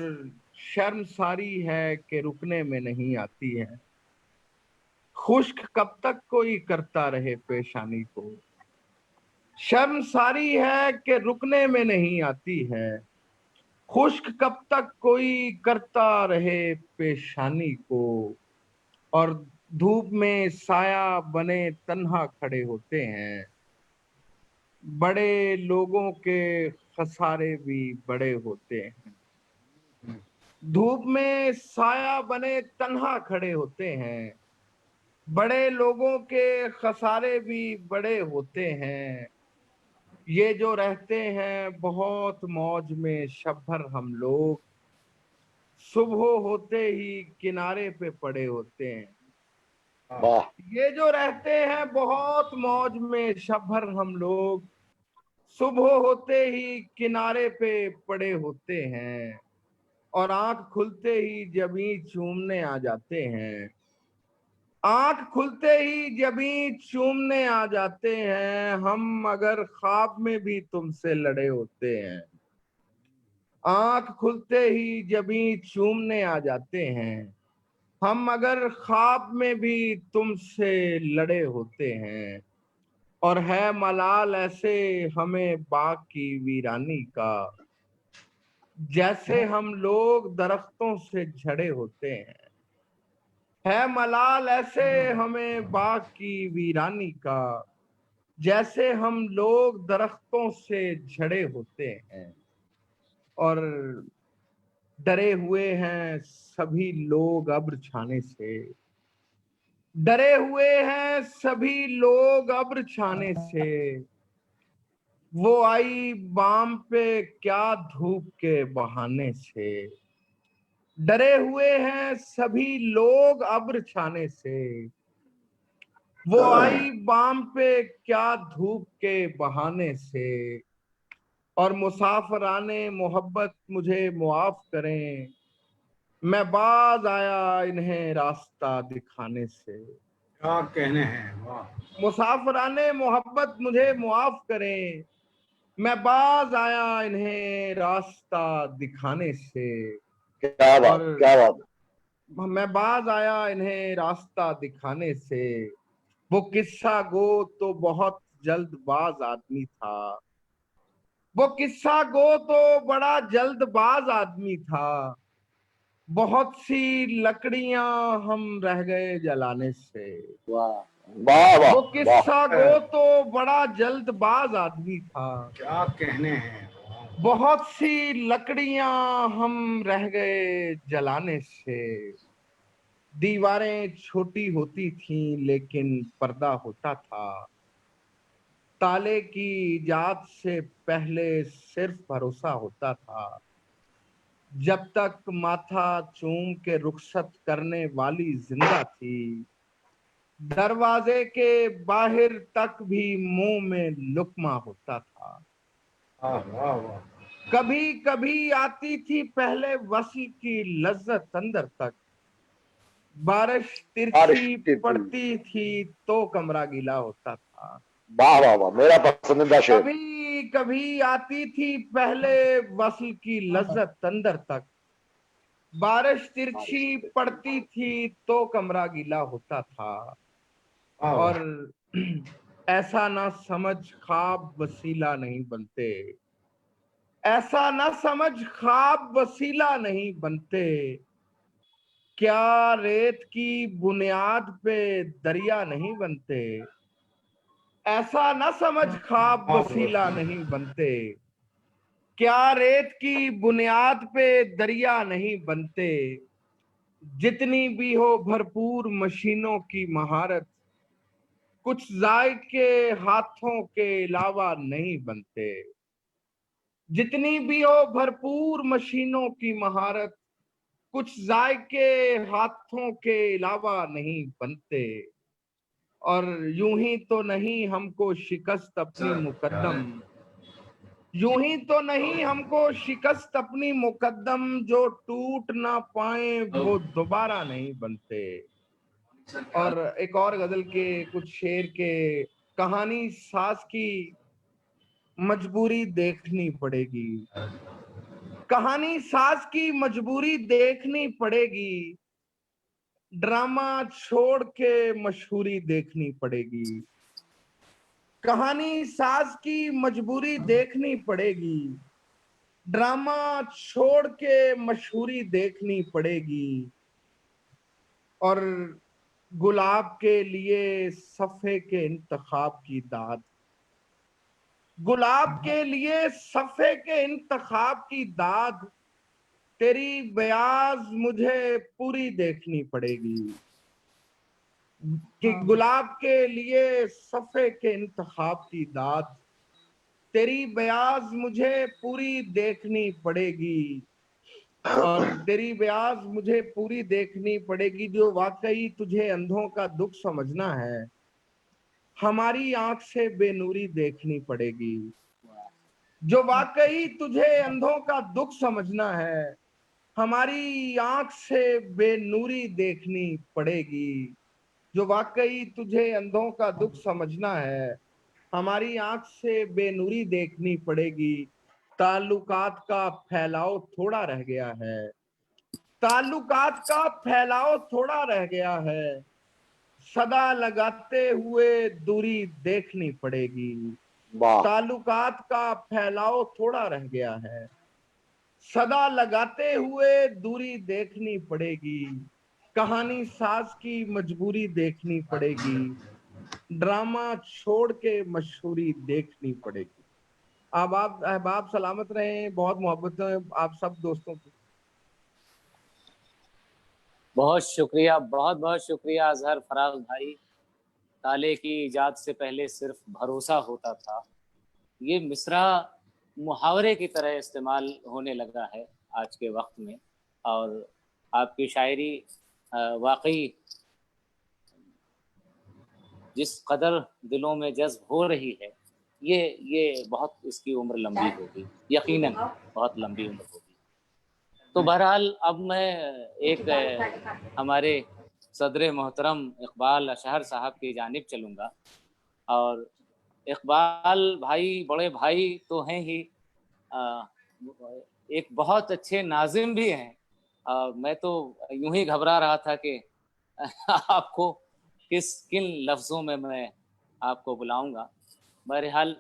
शर्मसारी है कि रुकने में नहीं आती है। खुश्क कब तक कोई करता रहे पेशानी को, शर्मसारी है कि रुकने में नहीं आती है। खुश्क कब तक कोई करता रहे पेशानी को, और धूप में साया बने तन्हा खड़े होते हैं। बड़े लोगों के खसारे भी बड़े होते हैं। धूप में साया बने तन्हा खड़े होते हैं। बड़े लोगों के खसारे भी बड़े होते हैं। ये जो रहते हैं बहुत मौज में शब भर हम लोग, सुबह होते ही किनारे पे पड़े होते हैं। वाह ये जो रहते हैं बहुत मौज में शब भर हम लोग, सुबह होते ही किनारे पे पड़े होते हैं। और आंख खुलते ही जब ही चूमने आ जाते हैं। आंख खुलते ही जब ही चूमने आ जाते हैं। हम अगर ख्वाब में भी तुमसे लड़े होते हैं। आंख खुलते ही जब ही चूमने आ जाते हैं। हम अगर ख्वाब में भी तुमसे लड़े होते हैं। और है मलाल ऐसे हमें बाग की वीरानी का, जैसे हम लोग दरख्तों से झड़े होते हैं। है मलाल ऐसे हमें बाग की वीरानी का, जैसे हम लोग दरख्तों से झड़े होते हैं। और डरे हुए हैं सभी लोग अब्र छाने से, डरे हुए हैं सभी लोग अब्र छाने से। वो आई बाम पे क्या धूप के बहाने से। डरे हुए हैं सभी लोग अब्र छाने से। वो आई बाम पे क्या धूप के बहाने से। और मुसाफिराने मोहब्बत मुझे मुआफ करें, मैं बाज आया इन्हें रास्ता दिखाने से। क्या कहने हैं, वाह। मुसाफिराने मोहब्बत मुझे मुआफ करें, मैं बाज आया इन्हें रास्ता दिखाने से। क्या बात, और क्या बात। मैं बाज आया इन्हें रास्ता दिखाने से। वो किस्सा गो तो बहुत जल्दबाज आदमी था। वो किस्सा गो तो बड़ा जल्दबाज आदमी था। बहुत सी लकड़ियां हम रह गए जलाने से। वाह वाह वाह वो वाह। किस्सा गो तो बड़ा जल्दबाज आदमी था। क्या कहने हैं, वाह। बहुत सी लकड़ियां हम रह गए जलाने से। दीवारें छोटी होती थीं लेकिन पर्दा होता था। ताले की इजाद से पहले सिर्फ भरोसा होता था। जब तक माथा चूम के रुखसत करने वाली जिंदा थी, दरवाजे के बाहर तक भी मुंह में लुकमा होता था। वाह वाह वाह। कभी कभी आती थी पहले वसी की लज्जत अंदर तक। बारिश बारिश तिरछी की पड़ती थी तो कमरा गीला होता था। वाह वाह वाह, मेरा पसंदीदा शेर। कभी कभी आती थी पहले वसल की लज्जत अंदर तक। बारिश तिरछी पड़ती थी तो कमरा गीला होता था। वाह, और ऐसा ना समझ ख्वाब वसीला नहीं बनते। ऐसा ना समझ ख्वाब वसीला नहीं बनते। क्या रेत की बुनियाद पे दरिया नहीं बनते। ऐसा ना समझ ख्वाब वाह, वसीला वाह। नहीं बनते। क्या रेत की बुनियाद पे दरिया नहीं बनते। जितनी भी हो भरपूर मशीनों की महारत, कुछ जायके हाथों के अलावा नहीं बनते। जितनी भी हो भरपूर मशीनों की महारत, कुछ जायके हाथों के अलावा नहीं बनते। और यूं ही तो नहीं हमको शिकस्त अपनी मुकद्दम, यूं ही तो नहीं हमको शिकस्त अपनी मुकद्दम। जो टूट ना पाए वो दोबारा नहीं बनते। और एक और गजल के कुछ शेर के, कहानी सास की मजबूरी देखनी पड़ेगी। कहानी सास की मजबूरी देखनी पड़ेगी। ड्रामा छोड़ के मशहूरी देखनी पड़ेगी, कहानी साज की मजबूरी देखनी पड़ेगी, ड्रामा छोड़ के मशहूरी देखनी पड़ेगी, और गुलाब के लिए सफ़े के इंतखाब की दाद, गुलाब के लिए सफ़े के इंतखाब की दाद, तेरी बयाज मुझे पूरी देखनी पड़ेगी, कि गुलाब के लिए सफ़े के इंतखाब की दाद, तेरी बयाज मुझे पूरी देखनी पड़ेगी, और तेरी बयाज मुझे पूरी देखनी पड़ेगी। जो वाकई तुझे अंधों का दुख समझना है, हमारी आंख से बेनूरी देखनी पड़ेगी। जो वाकई तुझे अंधों का दुख समझना है, हमारी आंख से बेनूरी देखनी पड़ेगी। जो वाकई तुझे अंधों का दुख समझना है, हमारी आंख से बेनूरी देखनी पड़ेगी। ताल्लुकात का फैलाव थोड़ा रह गया है, ताल्लुकात का फैलाव थोड़ा रह गया है, सदा लगाते हुए दूरी देखनी पड़ेगी। वाह ताल्लुकात का फैलाव थोड़ा रह गया है, सदा लगाते हुए दूरी देखनी पड़ेगी, कहानी साज की मजबूरी देखनी पड़ेगी, ड्रामा छोड़ के मशहूरी देखनी पड़ेगी। अब आप अहबाब सलामत रहें, बहुत मोहब्बत है आप सब दोस्तों की। बहुत शुक्रिया, बहुत बहुत शुक्रिया अजहर फराज भाई। ताले की इजाद से पहले सिर्फ भरोसा होता था, ये मिसरा मुहावरे की तरह इस्तेमाल होने लगा है आज के वक्त में। और आपकी शायरी वाकई जिस कदर दिलों में जज्ब हो रही है, ये बहुत इसकी उम्र लंबी होगी, यकीनन बहुत लंबी उम्र होगी। तो बहरहाल अब मैं एक हमारे सदर मोहतरम इकबाल अशहर साहब की जानिब चलूँगा। और इकबाल भाई बड़े भाई तो हैं ही, एक बहुत अच्छे नाजिम भी हैं। मैं तो यूं ही घबरा रहा था कि आपको किन लफ्ज़ों में मैं आपको बुलाऊंगा। बहरहाल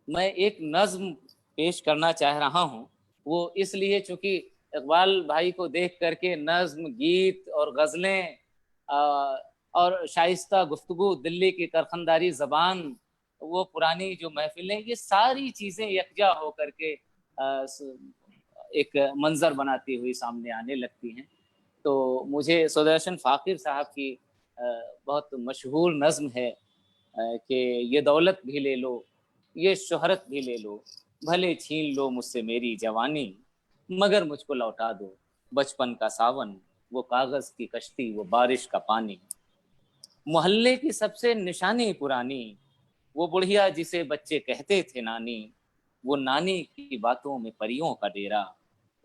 मैं एक नज़्म पेश करना चाह रहा हूँ, वो इसलिए चूँकि इकबाल भाई को देख करके नज़्म, गीत और गज़लें और शाइस्ता गुफ्तगू, दिल्ली की करखनदारी ज़बान, वो पुरानी जो महफिलें, ये सारी चीज़ें यकजा हो करके एक मंजर बनाती हुई सामने आने लगती हैं। तो मुझे सुदर्शन फ़ाकिर साहब की बहुत मशहूर नज़्म है कि ये दौलत भी ले लो, ये शोहरत भी ले लो, भले छीन लो मुझसे मेरी जवानी, मगर मुझको लौटा दो बचपन का सावन, वो कागज़ की कश्ती, वो बारिश का पानी, मोहल्ले की सबसे निशानी पुरानी, वो बुढ़िया जिसे बच्चे कहते थे नानी, वो नानी की बातों में परियों का डेरा,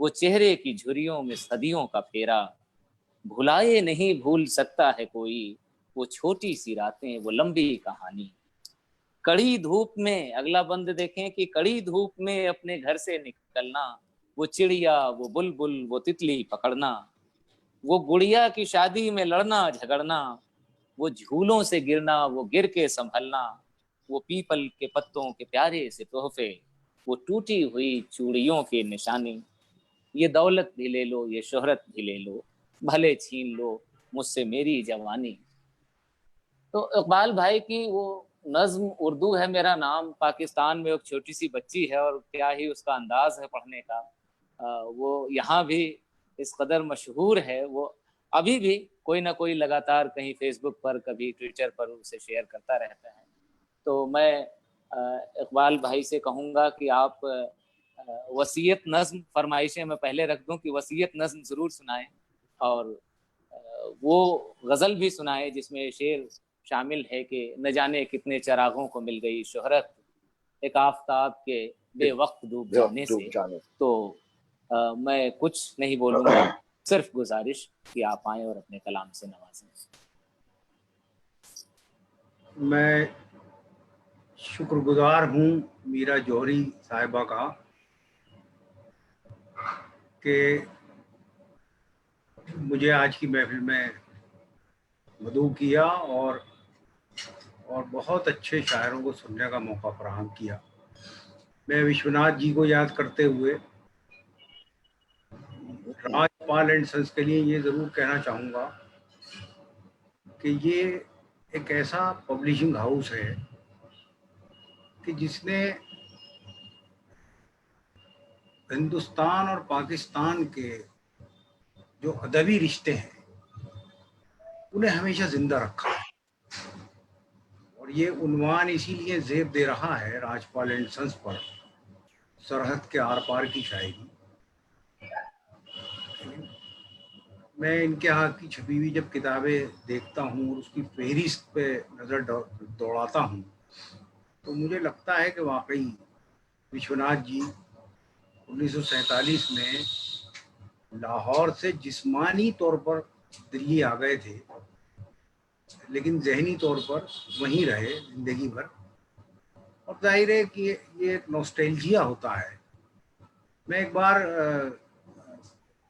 वो चेहरे की झुर्रियों में सदियों का फेरा, भुलाए नहीं भूल सकता है कोई, वो छोटी सी रातें, वो लंबी कहानी। कड़ी धूप में, अगला बंद देखें कि कड़ी धूप में अपने घर से निकलना, वो चिड़िया, वो बुलबुल, वो तितली पकड़ना, वो गुड़िया की शादी में लड़ना झगड़ना, वो झूलों से गिरना, वो गिर के संभलना, वो पीपल के पत्तों के प्यारे से तोहफे, वो टूटी हुई चूड़ियों की निशानी, ये दौलत भी ले लो, ये शोहरत भी ले लो, भले छीन लो मुझसे मेरी जवानी। तो इकबाल भाई की वो नज्म, उर्दू है मेरा नाम, पाकिस्तान में एक छोटी सी बच्ची है और क्या ही उसका अंदाज है पढ़ने का। वो यहाँ भी इस कदर मशहूर है, वो अभी भी कोई ना कोई लगातार कहीं फेसबुक पर, कभी ट्विटर पर उसे शेयर करता रहता है। तो मैं इकबाल भाई से कहूँगा कि आप वसीयत नज्म, फरमाइशें मैं पहले रख दूं कि वसीयत नज्म ज़रूर सुनाएं, और वो गज़ल भी सुनाएं जिसमें शेर शामिल है कि न जाने कितने चरागों को मिल गई शोहरत, एक आफताब के बेवक्त डूब जाने से। तो मैं कुछ नहीं बोलूँगा, सिर्फ गुजारिश कि आप आएँ और अपने कलाम से नवाजें। मैं शुक्रगुजार हूँ मीरा जौहरी साहिबा का कि मुझे आज की महफिल में मदऊ किया और बहुत अच्छे शायरों को सुनने का मौका फराहम किया। मैं विश्वनाथ जी को याद करते हुए राजपाल एंड सन्स के लिए ये ज़रूर कहना चाहूँगा कि ये एक ऐसा पब्लिशिंग हाउस है कि जिसने हिंदुस्तान और पाकिस्तान के जो अदबी रिश्ते हैं उन्हें हमेशा जिंदा रखा है। और ये उन्वान इसीलिए जेब दे रहा है राजपाल एंड सन्स पर, सरहद के आर पार की शायरी। मैं इनके यहाँ की छपी हुई जब किताबें देखता हूँ और उसकी फहरिस्त पे नज़र दौड़ाता हूँ तो मुझे लगता है कि वाकई विश्वनाथ जी 1947 में लाहौर से जिस्मानी तौर पर दिल्ली आ गए थे, लेकिन जहनी तौर पर वहीं रहे जिंदगी भर। और जाहिर है कि ये एक नॉस्टैल्जिया होता है। मैं एक बार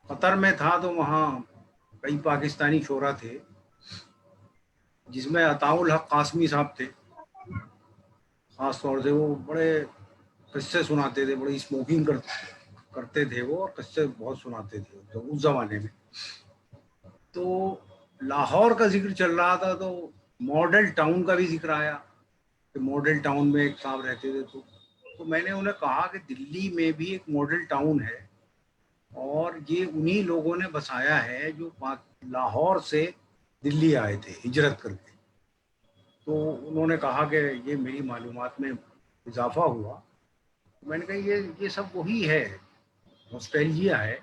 कतर में था तो वहाँ कई पाकिस्तानी शोरा थे जिसमें अताउल हक कासमी साहब थे। ख़ास तौर से वो बड़े किस्से सुनाते थे, बड़ी स्मोकिंग करते थे वो, और किस्से बहुत सुनाते थे तो उस ज़माने में। तो लाहौर का जिक्र चल रहा था तो मॉडल टाउन का भी जिक्र आया कि मॉडल टाउन में एक साहब रहते थे। तो मैंने उन्हें कहा कि दिल्ली में भी एक मॉडल टाउन है और ये उन्हीं लोगों ने बसाया है जो लाहौर से दिल्ली आए थे हिजरत करके। तो उन्होंने कहा कि ये मेरी मालूमात में इजाफा हुआ। तो मैंने कहा ये सब वही है, नॉस्टैल्जिया है।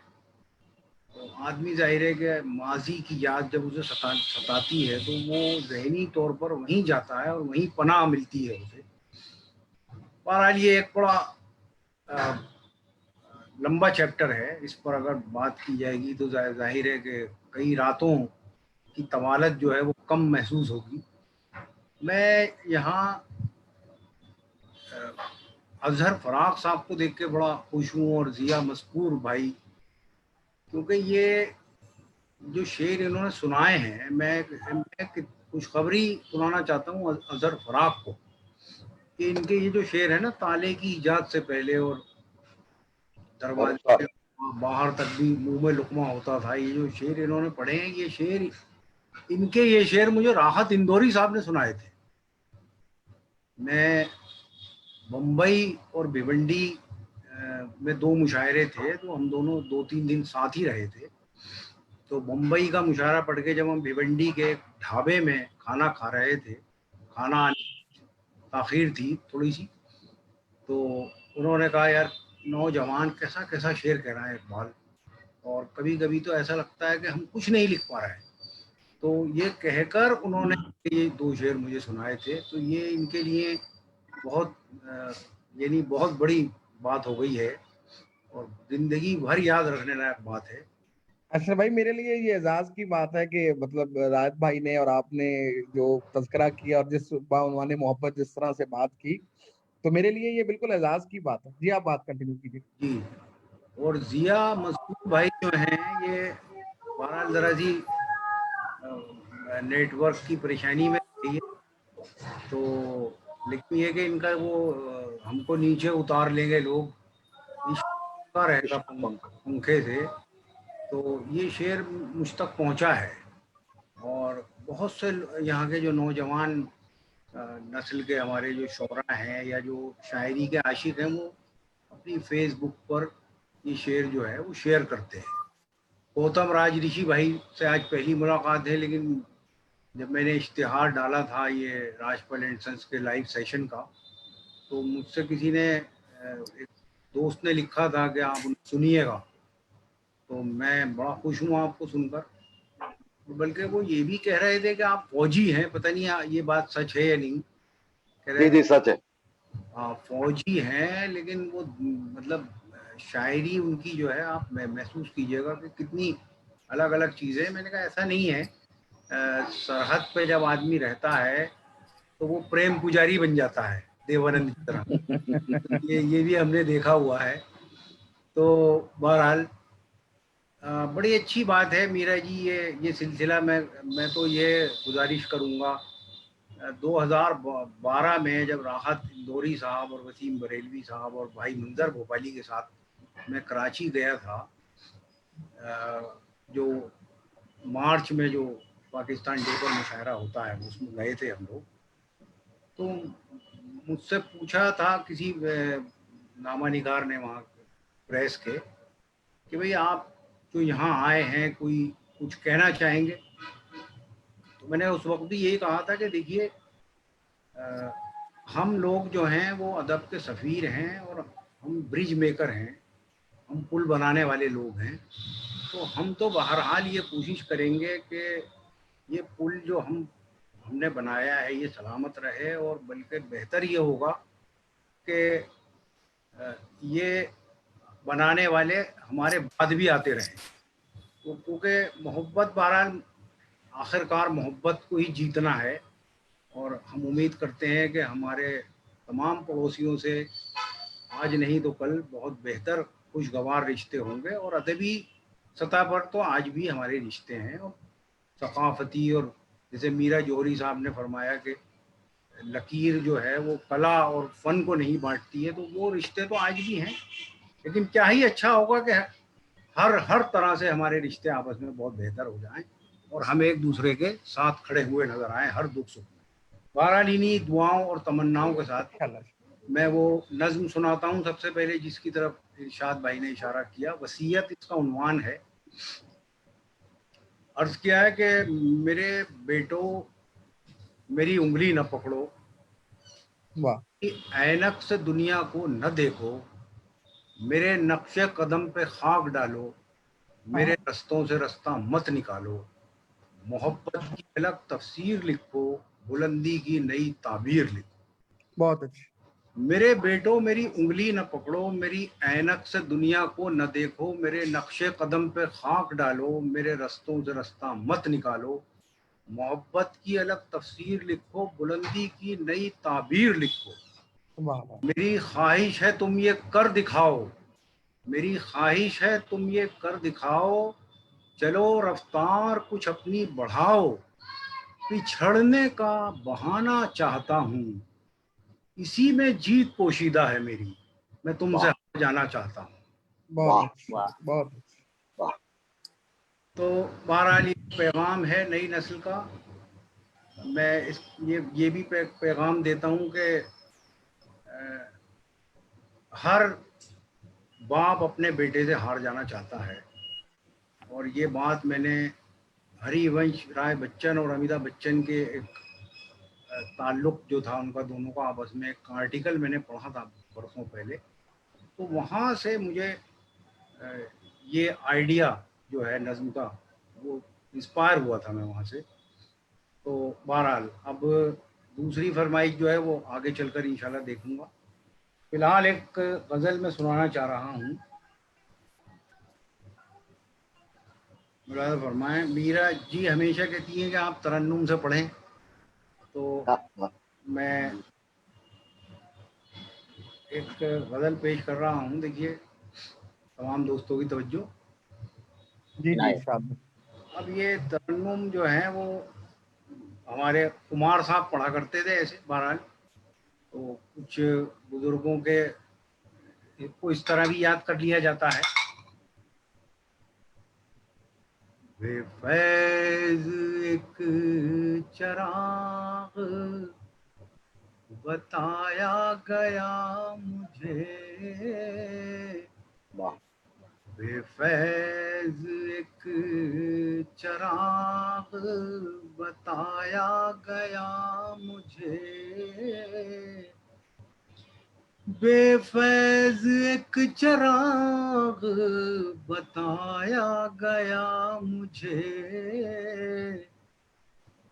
तो आदमी जाहिर है कि माजी की याद जब उसे सताती है तो वो ज़हनी तौर पर वहीं जाता है और वहीं पनाह मिलती है उसे। बहरहाल ये एक बड़ा लंबा चैप्टर है, इस पर अगर बात की जाएगी तो जाहिर है कि कई रातों की तवालत जो है वो कम महसूस होगी। मैं यहाँ अजहर फराक साहब को देख के बड़ा खुश हूँ और जिया मस्कूर भाई, क्योंकि ये जो शेर इन्होंने सुनाए हैं, मैं खुशखबरी सुनाना चाहता हूँ अजहर फराक को कि इनके ये जो शेर है ना, ताले की इजाद से पहले और दरवाजे से बाहर तक भी मुंह में लुकमा होता था, ये जो शेर इन्होंने पढ़े हैं, ये शेर मुझे राहत इंदौरी साहब ने सुनाए थे। मैं मुंबई और भिवंडी में 2 मुशायरे थे तो हम दोनों 2-3 दिन साथ ही रहे थे। तो मुंबई का मुशायरा पढ़ के जब हम भिवंडी के ढाबे में खाना खा रहे थे, खाना ताखीर थी थोड़ी सी, तो उन्होंने कहा यार नौजवान कैसा कैसा शेर कह रहा है इकबाल, और कभी कभी तो ऐसा लगता है कि हम कुछ नहीं लिख पा रहे हैं। तो ये कहकर उन्होंने ये 2 शेर मुझे सुनाए थे। तो ये इनके लिए बहुत यानी बहुत बड़ी बात हो गई है और जिंदगी भर याद रखने लायक बात है। अच्छा भाई, मेरे लिए ये एजाज की बात है कि मतलब राज भाई ने और आपने जो तज़किरा किया और जिस बाउनवाने मोहब्बत जिस तरह से बात की, तो मेरे लिए ये बिल्कुल एजाज की बात है। जी आप बात कंटिन्यू कीजिए। जी, और जिया मस्कूर भाई जो हैं ये बहरहाल जरा सी नेटवर्क की परेशानी में है, तो लेकिन ये कि इनका वो हमको नीचे उतार लेंगे लोग, इश्क रहेगा पंखे से। तो ये शेर मुझ तक पहुंचा है और बहुत से यहाँ के जो नौजवान नस्ल के हमारे जो शोरा हैं या जो शायरी के आशिक हैं, वो अपनी फेसबुक पर ये शेर जो है वो शेयर करते हैं। गौतम राज ऋषि भाई से आज पहली मुलाकात है, लेकिन जब मैंने इश्तिहार डाला था ये राजपाल एंड सन्स के लाइव सेशन का, तो मुझसे किसी ने एक दोस्त ने लिखा था कि आप सुनिएगा। तो मैं बड़ा खुश हूँ आपको सुनकर, बल्कि वो ये भी कह रहे थे कि आप फौजी हैं, पता नहीं ये बात सच है या नहीं। कह रहे जी सच है। हाँ फौजी हैं, लेकिन वो मतलब शायरी उनकी जो है आप महसूस कीजिएगा कि कितनी अलग अलग चीज़ें। मैंने कहा ऐसा नहीं है, सरहद पे जब आदमी रहता है तो वो प्रेम पुजारी बन जाता है देवानंद की तरह। ये भी हमने देखा हुआ है। तो बहरहाल बड़ी अच्छी बात है मीरा जी, ये सिलसिला मैं तो ये गुजारिश करूँगा, 2012 में जब राहत इंदौरी साहब और वसीम बरेलवी साहब और भाई मंजर भोपाली के साथ मैं कराची गया था, जो मार्च में जो पाकिस्तान डे पर मुशायरा होता है उसमें गए थे हम लोग। तो मुझसे पूछा था किसी नामानिगार ने वहाँ प्रेस के कि भाई आप जो यहाँ आए हैं कोई कुछ कहना चाहेंगे। तो मैंने उस वक्त भी यही कहा था कि देखिए हम लोग जो हैं वो अदब के सफ़ीर हैं और हम ब्रिज मेकर हैं, हम पुल बनाने वाले लोग हैं। तो हम तो बहरहाल ये कोशिश करेंगे कि ये पुल जो हमने बनाया है ये सलामत रहे, और बल्कि बेहतर ये होगा कि ये बनाने वाले हमारे बाद भी आते रहें। तो क्योंकि मोहब्बत, बहरहाल आखिरकार मोहब्बत को ही जीतना है, और हम उम्मीद करते हैं कि हमारे तमाम पड़ोसियों से आज नहीं तो कल बहुत बेहतर खुशगवार रिश्ते होंगे। और अदबी सतह पर तो आज भी हमारे रिश्ते हैं, और सकाफती, और जैसे मीरा जौहरी साहब ने फरमाया कि लकीर जो है वो कला और फन को नहीं बांटती है, तो वो रिश्ते तो आज भी हैं। लेकिन क्या ही अच्छा होगा कि हर तरह से हमारे रिश्ते आपस में बहुत बेहतर हो जाएं और हम एक दूसरे के साथ खड़े हुए नजर आए हर दुख सुख में। बहरहाल इन्हीं दुआओं और तमन्नाओं के साथ मैं वो नज्म सुनाता हूँ सबसे पहले, जिसकी तरफ इरशाद भाई ने इशारा किया। वसीयत इसका उन्वान है। अर्ज किया है कि मेरे बेटो मेरी उंगली न पकड़ो, ऐनक से दुनिया को न देखो, मेरे नक्शे कदम पे खाक डालो, मेरे रस्तों से रास्ता मत निकालो, मोहब्बत की अलग तफसीर लिखो, बुलंदी की नई ताबीर लिखो। बहुत अच्छी। मेरे बेटो मेरी उंगली न पकड़ो, मेरी ऐनक से दुनिया को न देखो, मेरे नक्शे कदम पे खाक डालो, मेरे रस्तों से रास्ता मत निकालो, मोहब्बत की अलग तफसीर लिखो, बुलंदी की नई ताबीर लिखो। मेरी ख्वाहिश है तुम ये कर दिखाओ, मेरी ख्वाहिश है तुम ये कर दिखाओ, चलो रफ्तार कुछ अपनी बढ़ाओ, पिछड़ने का बहाना चाहता हूँ, इसी में जीत पोशीदा है मेरी, मैं तुमसे हार जाना चाहता हूँ। बहुत तो बहरहाल ये पैगाम है नई नस्ल का। मैं ये भी पैगाम देता हूँ कि हर बाप अपने बेटे से हार जाना चाहता है, और ये बात मैंने हरिवंश राय बच्चन और अमिताभ बच्चन के एक ताल्लुक जो था उनका दोनों का आपस में, एक आर्टिकल मैंने पढ़ा था बरसों पहले, तो वहाँ से मुझे ये आइडिया जो है नज़्म का वो इंस्पायर हुआ था मैं वहाँ से। तो बहरहाल अब दूसरी फरमाइश जो है वो आगे चलकर इंशाल्लाह देखूंगा। फिलहाल एक गज़ल में सुनाना चाह रहा हूँ। मुलाज़ा फरमाएं, मीरा जी हमेशा कहती हैं कि आप तरन्नुम से पढ़ें, तो मैं एक गज़ल पेश कर रहा हूँ। देखिए तमाम दोस्तों की तवज्जो। जी जी शाबाश। अब ये तरन्नुम जो है वो हमारे कुमार साहब पढ़ा करते थे ऐसे। बहरहाल तो कुछ बुजुर्गों के को इस तरह भी याद कर लिया जाता है। बेफैज़ एक चराग बताया गया मुझे, बेफैज़ एक चराग बताया गया मुझे, बेफैज़ एक चराग बताया गया मुझे,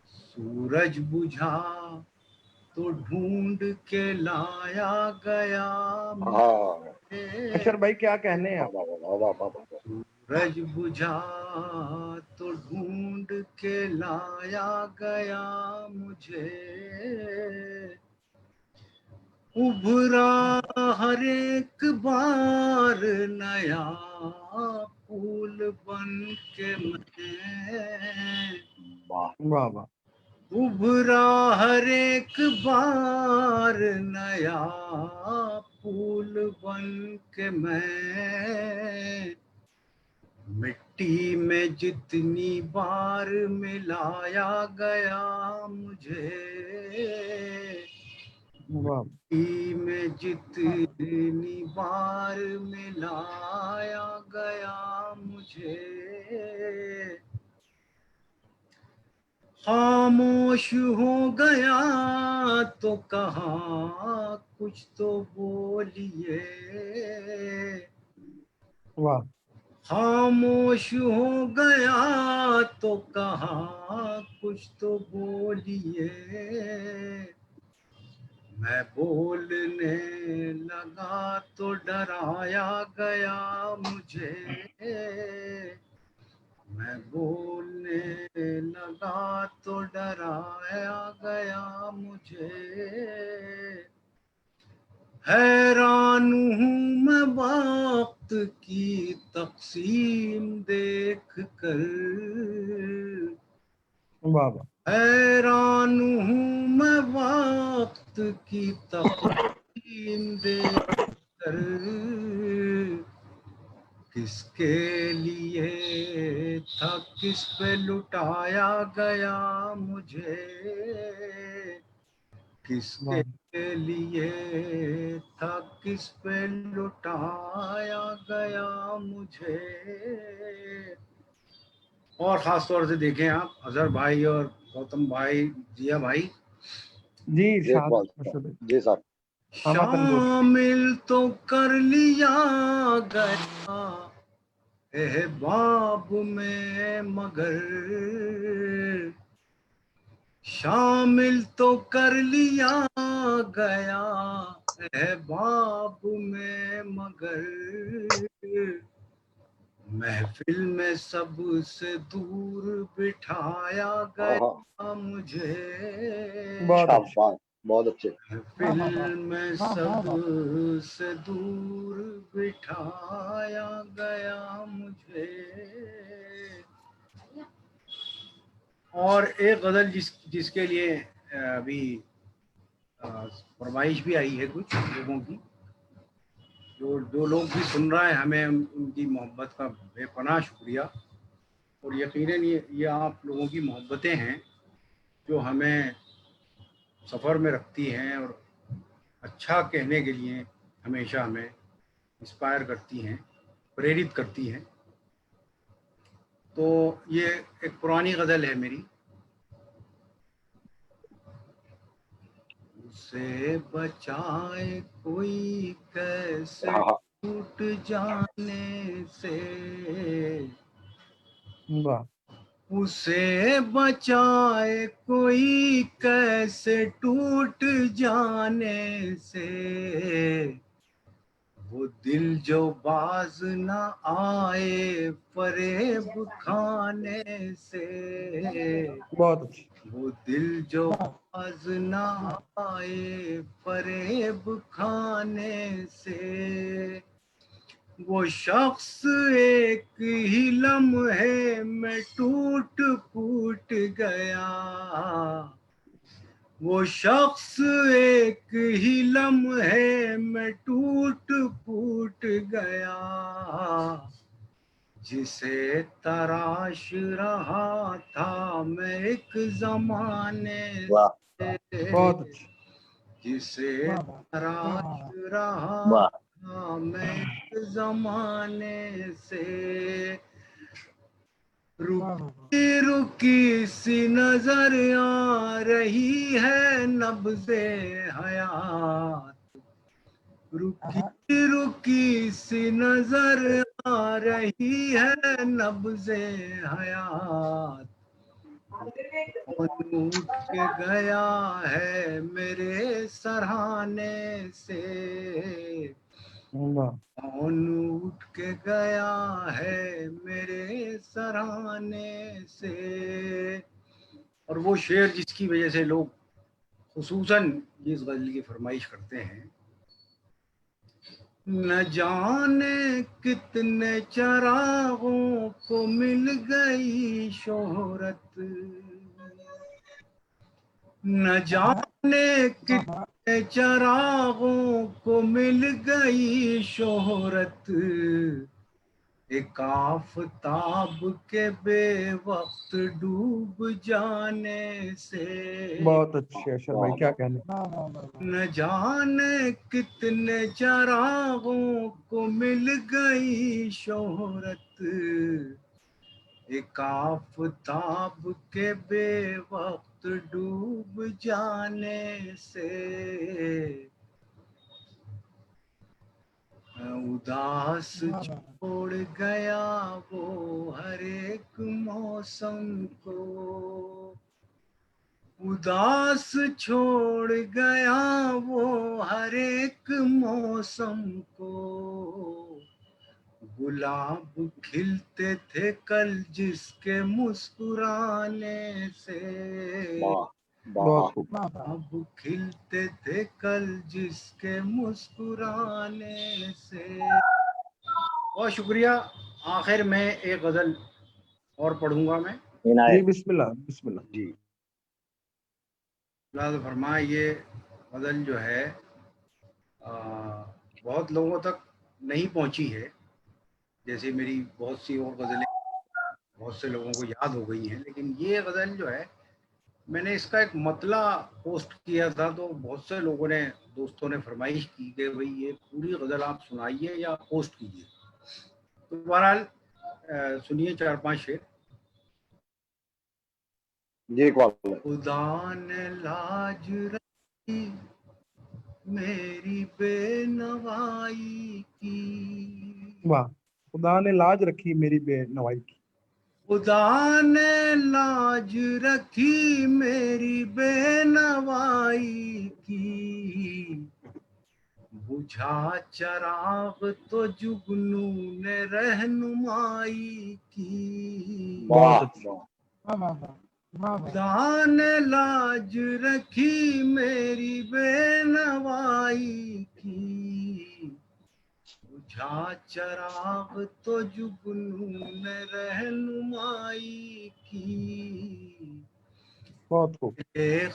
सूरज बुझा तो ढूंढ के लाया गया मुझे। अशर भाई क्या कहने हैं आप? सूरज बुझा तो ढूंढ के लाया गया मुझे, उभरा हर एक बार नया फूल बन के मैं वाह वाह वाह उभरा हर एक बार नया फूल बन के मैं मिट्टी में जितनी बार मिलाया गया मुझे वाह मिट्टी में जितनी बार मिलाया गया मुझे खामोश हो गया तो कहा कुछ तो बोलिए वाह खामोश हो गया तो कहा कुछ तो बोलिए मैं बोलने लगा तो डराया गया मुझे मैं बोलने लगा तो डराया गया मुझे हैरान हूँ मैं वक्त की तकसीम देख कर वाह वाह हैरान हूँ मैं वक्त की तकसीम देख कर किसके लिए था किस पे लुटाया गया मुझे किसके लिए था किस पे लुटाया गया मुझे और ख़ास तौर से देखें आप अजहर भाई और गौतम भाई जिया भाई जी जी शाद इकबाल जी साहब शामिल तो कर लिया गया अहबाब में मगर शामिल तो कर लिया गया अहबाब में मगर महफिल में सबसे दूर बिठाया गया मुझे बहुत अच्छे शाबाश बहुत अच्छे महफिल में सबसे दूर बिठाया गया मुझे और एक गजल जिसके लिए अभी फरमाइश भी आई है कुछ लोगों की जो लोग भी सुन रहे हैं हमें उनकी मोहब्बत का बेपनाह शुक्रिया और यकीनन ये आप लोगों की मोहब्बतें हैं जो हमें सफ़र में रखती हैं और अच्छा कहने के लिए हमेशा हमें इंस्पायर करती हैं प्रेरित करती हैं तो ये एक पुरानी गज़ल है मेरी उसे बचाए कोई कैसे टूट जाने से वाह उसे बचाए कोई कैसे टूट जाने से वो दिल जो बाज न आए फरेब खाने से बहुत अच्छे वो दिल जो बाज न आए फरेब खाने से वो शख्स एक ही लम्हे में टूट फूट गया वो शख्स एक ही लम्हे में टूट फूट गया जिसे तराश रहा था मैं एक जमाने से बहुत अच्छे जिसे तराश रहा था मैं एक जमाने से रुकी रुकी सी नजर आ रही है नब्ज़े हयात रुकी रुकी सी नजर आ रही है नब्ज़े हयात कौन उठ के गया है मेरे सराहने से कौन उठ के गया है मेरे सराहने से और वो शेर जिसकी वजह से लोग खुसूसन इस गज़ल की फरमाइश करते हैं न जाने कितने चरागों को मिल गई शोहरत, न जाने कितने चरागों को मिल गई शोहरत, एक आफताब के बेवक्त डूब जाने से। बहुत अच्छे अशर भाई, क्या कहने। न जाने कितने चरागों को मिल गई शोहरत, एक आफताब के बेवक्त डूब जाने से। उदास छोड़ गया वो हर एक मौसम को, उदास छोड़ गया वो हर एक मौसम को। गुलाब खिलते थे कल जिसके मुस्कुराने से, गुलाब खिलते थे कल जिसके मुस्कुराने से। बहुत शुक्रिया। आखिर में एक गजल और पढ़ूंगा मैं। जी बिस्मिल्लाह बिस्मिल्लाह। जी फरमाए। ये गजल जो है बहुत लोगों तक नहीं पहुंची है, जैसे मेरी बहुत सी और गजलें बहुत से लोगों को याद हो गई हैं, लेकिन ये गजल जो है मैंने इसका एक मतला पोस्ट किया था, तो बहुत से लोगों ने, दोस्तों ने फरमाइश की कि भाई ये पूरी गजल आप सुनाइए या पोस्ट कीजिए। तो बहरहाल सुनिए 4-5 शेर। जी खुदा ने लाज रखी मेरी बेनवाई की, वाह, खुदा ने लाज रखी मेरी बेनवाई की, खुदा ने लाज रखी मेरी बेनवाई की। बुझा चराग तो जुगनू ने रहनुमाई की। बहुत अच्छा। खुदा ने लाज रखी मेरी बेनवाई की। बुझा चराग तो जुगनू ने रहनुमाई की। बहुत खूब।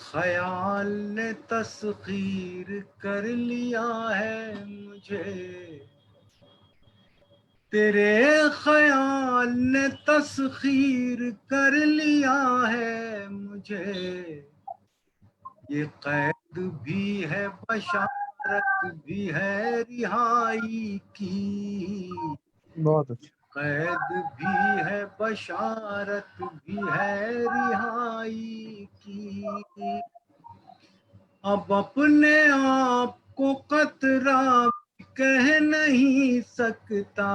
ख्याल ने तस्खीर कर लिया है मुझे, तेरे ख्याल ने तस्खीर कर लिया है मुझे। ये कैद भी है बशारत भी है रिहाई की, बहुत अच्छा। कैद भी है बशारत भी है रिहाई की। अब अपने आप को कतरा कह नहीं सकता,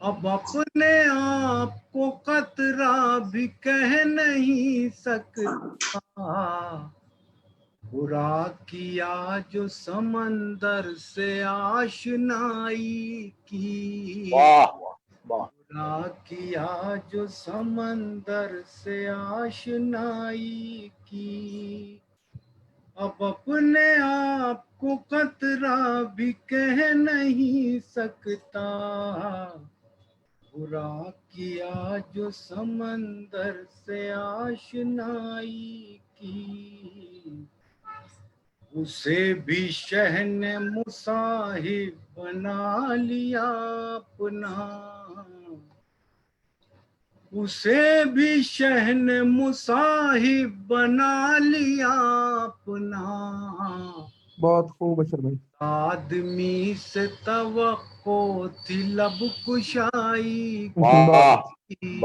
अब अपने आप को कतरा भी कह नहीं सकता। बुरा किया जो समंदर से आशनाई की, बुरा किया जो समंदर से आशनाई की। अब अपने आप को कतरा भी कह नहीं सकता। बुरा किया जो समंदर से आशनाई की। उसे भी शह ने मुसाहिब बना लिया अपना, उसे भी शह ने मुसाहिब बना लिया अपना। बहुत खूब अशर भाई। आदमी से तवक्को थी लब कुशाई की,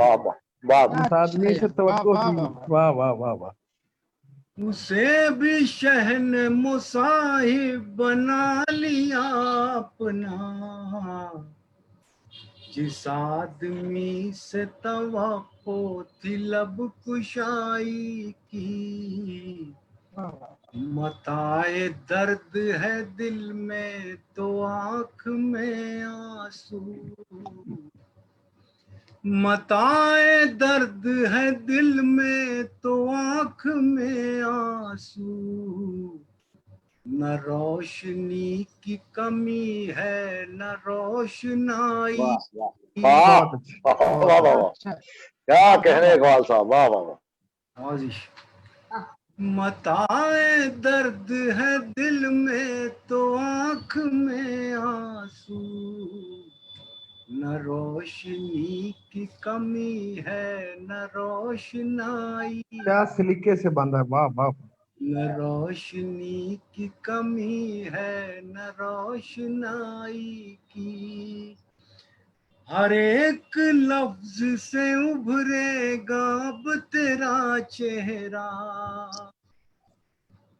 आदमी से तवक्को थी। वाह वाह वाह वाह। उसे भी शह ने मुसाहिब बना लिया अपना। जिस आदमी से तवक्को थी लब कुशाई की। मताए दर्द है दिल में तो आंख में आंसू, मताए दर्द है दिल में तो आंख में आंसू। न रोशनी की कमी है न रोशनाई वाह वाह वाह बहुत अच्छा, वाह वाह वाह, अच्छा, क्या वाह, कहने वाह, इकबाल साहब, वाह वाह वाह। हाँ जी। हाँ, मताए दर्द है दिल में तो आंख में आंसू, न रोशनी की कमी है न रोशनाई, क्या सलीके से बांधा है, वाह वाह। न रोशनी की कमी है न रोशनाई की, हर एक लफ्ज से उभरेगा अब तेरा चेहरा,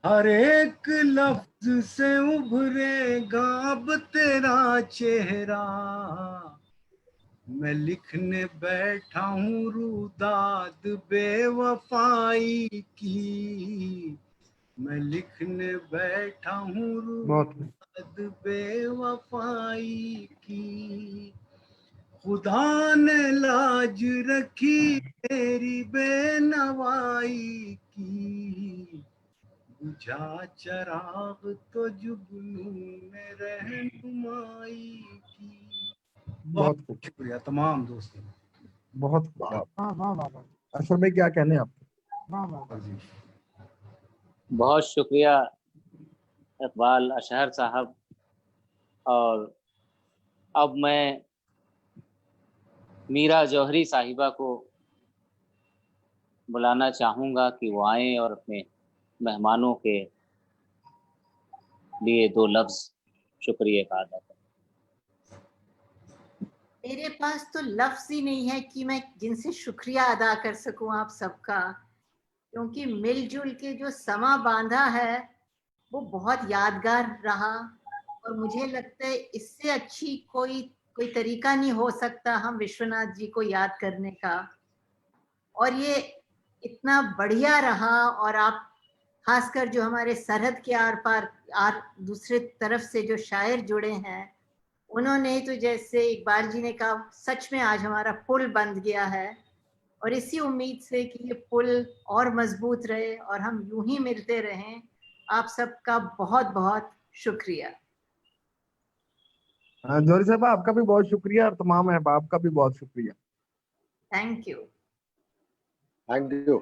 हर एक लफ्ज से उभरेगा अब तेरा चेहरा, मैं लिखने बैठा हूँ रुदाद बेवफाई की, मैं लिखने बैठा हूँ बहुत रुदाद बेवफाई की, खुदा ने लाज रखी तेरी बेनवाई की, बुझा चराग तो जुगनू ने रहनुमाई की। बहुत बहुत खूब, शुक्रिया तमाम दोस्तों। बहुत खूब। वाह। वाह, वाह, वाह, वाह, असल में क्या कहने आप? वाह, वाह, वाह। जी बहुत शुक्रिया इकबाल अशहर साहब। और अब मैं मीरा जौहरी साहिबा को बुलाना चाहूँगा कि वो आएं और अपने मेहमानों के लिए दो लफ्ज़ शुक्रिया का अदा करें। मेरे पास तो लफ्ज ही नहीं है कि मैं जिनसे शुक्रिया अदा कर सकूं आप सबका, क्योंकि मिलजुल के जो समा बांधा है वो बहुत यादगार रहा। और मुझे लगता है इससे अच्छी कोई कोई तरीका नहीं हो सकता हम विश्वनाथ जी को याद करने का। और ये इतना बढ़िया रहा। और आप खासकर जो हमारे सरहद के आर पार दूसरे तरफ से जो शायर जुड़े हैं, उन्होंने तो जैसे इकबाल जी ने कहा, सच में आज हमारा पुल बंध गया है। और इसी उम्मीद से कि ये पुल और मजबूत रहे और हम यूं ही मिलते रहें, आप सबका बहुत बहुत शुक्रिया। जौहरी साहब आपका भी बहुत शुक्रिया और तमाम अहबाब का भी बहुत शुक्रिया। Thank you. Thank you.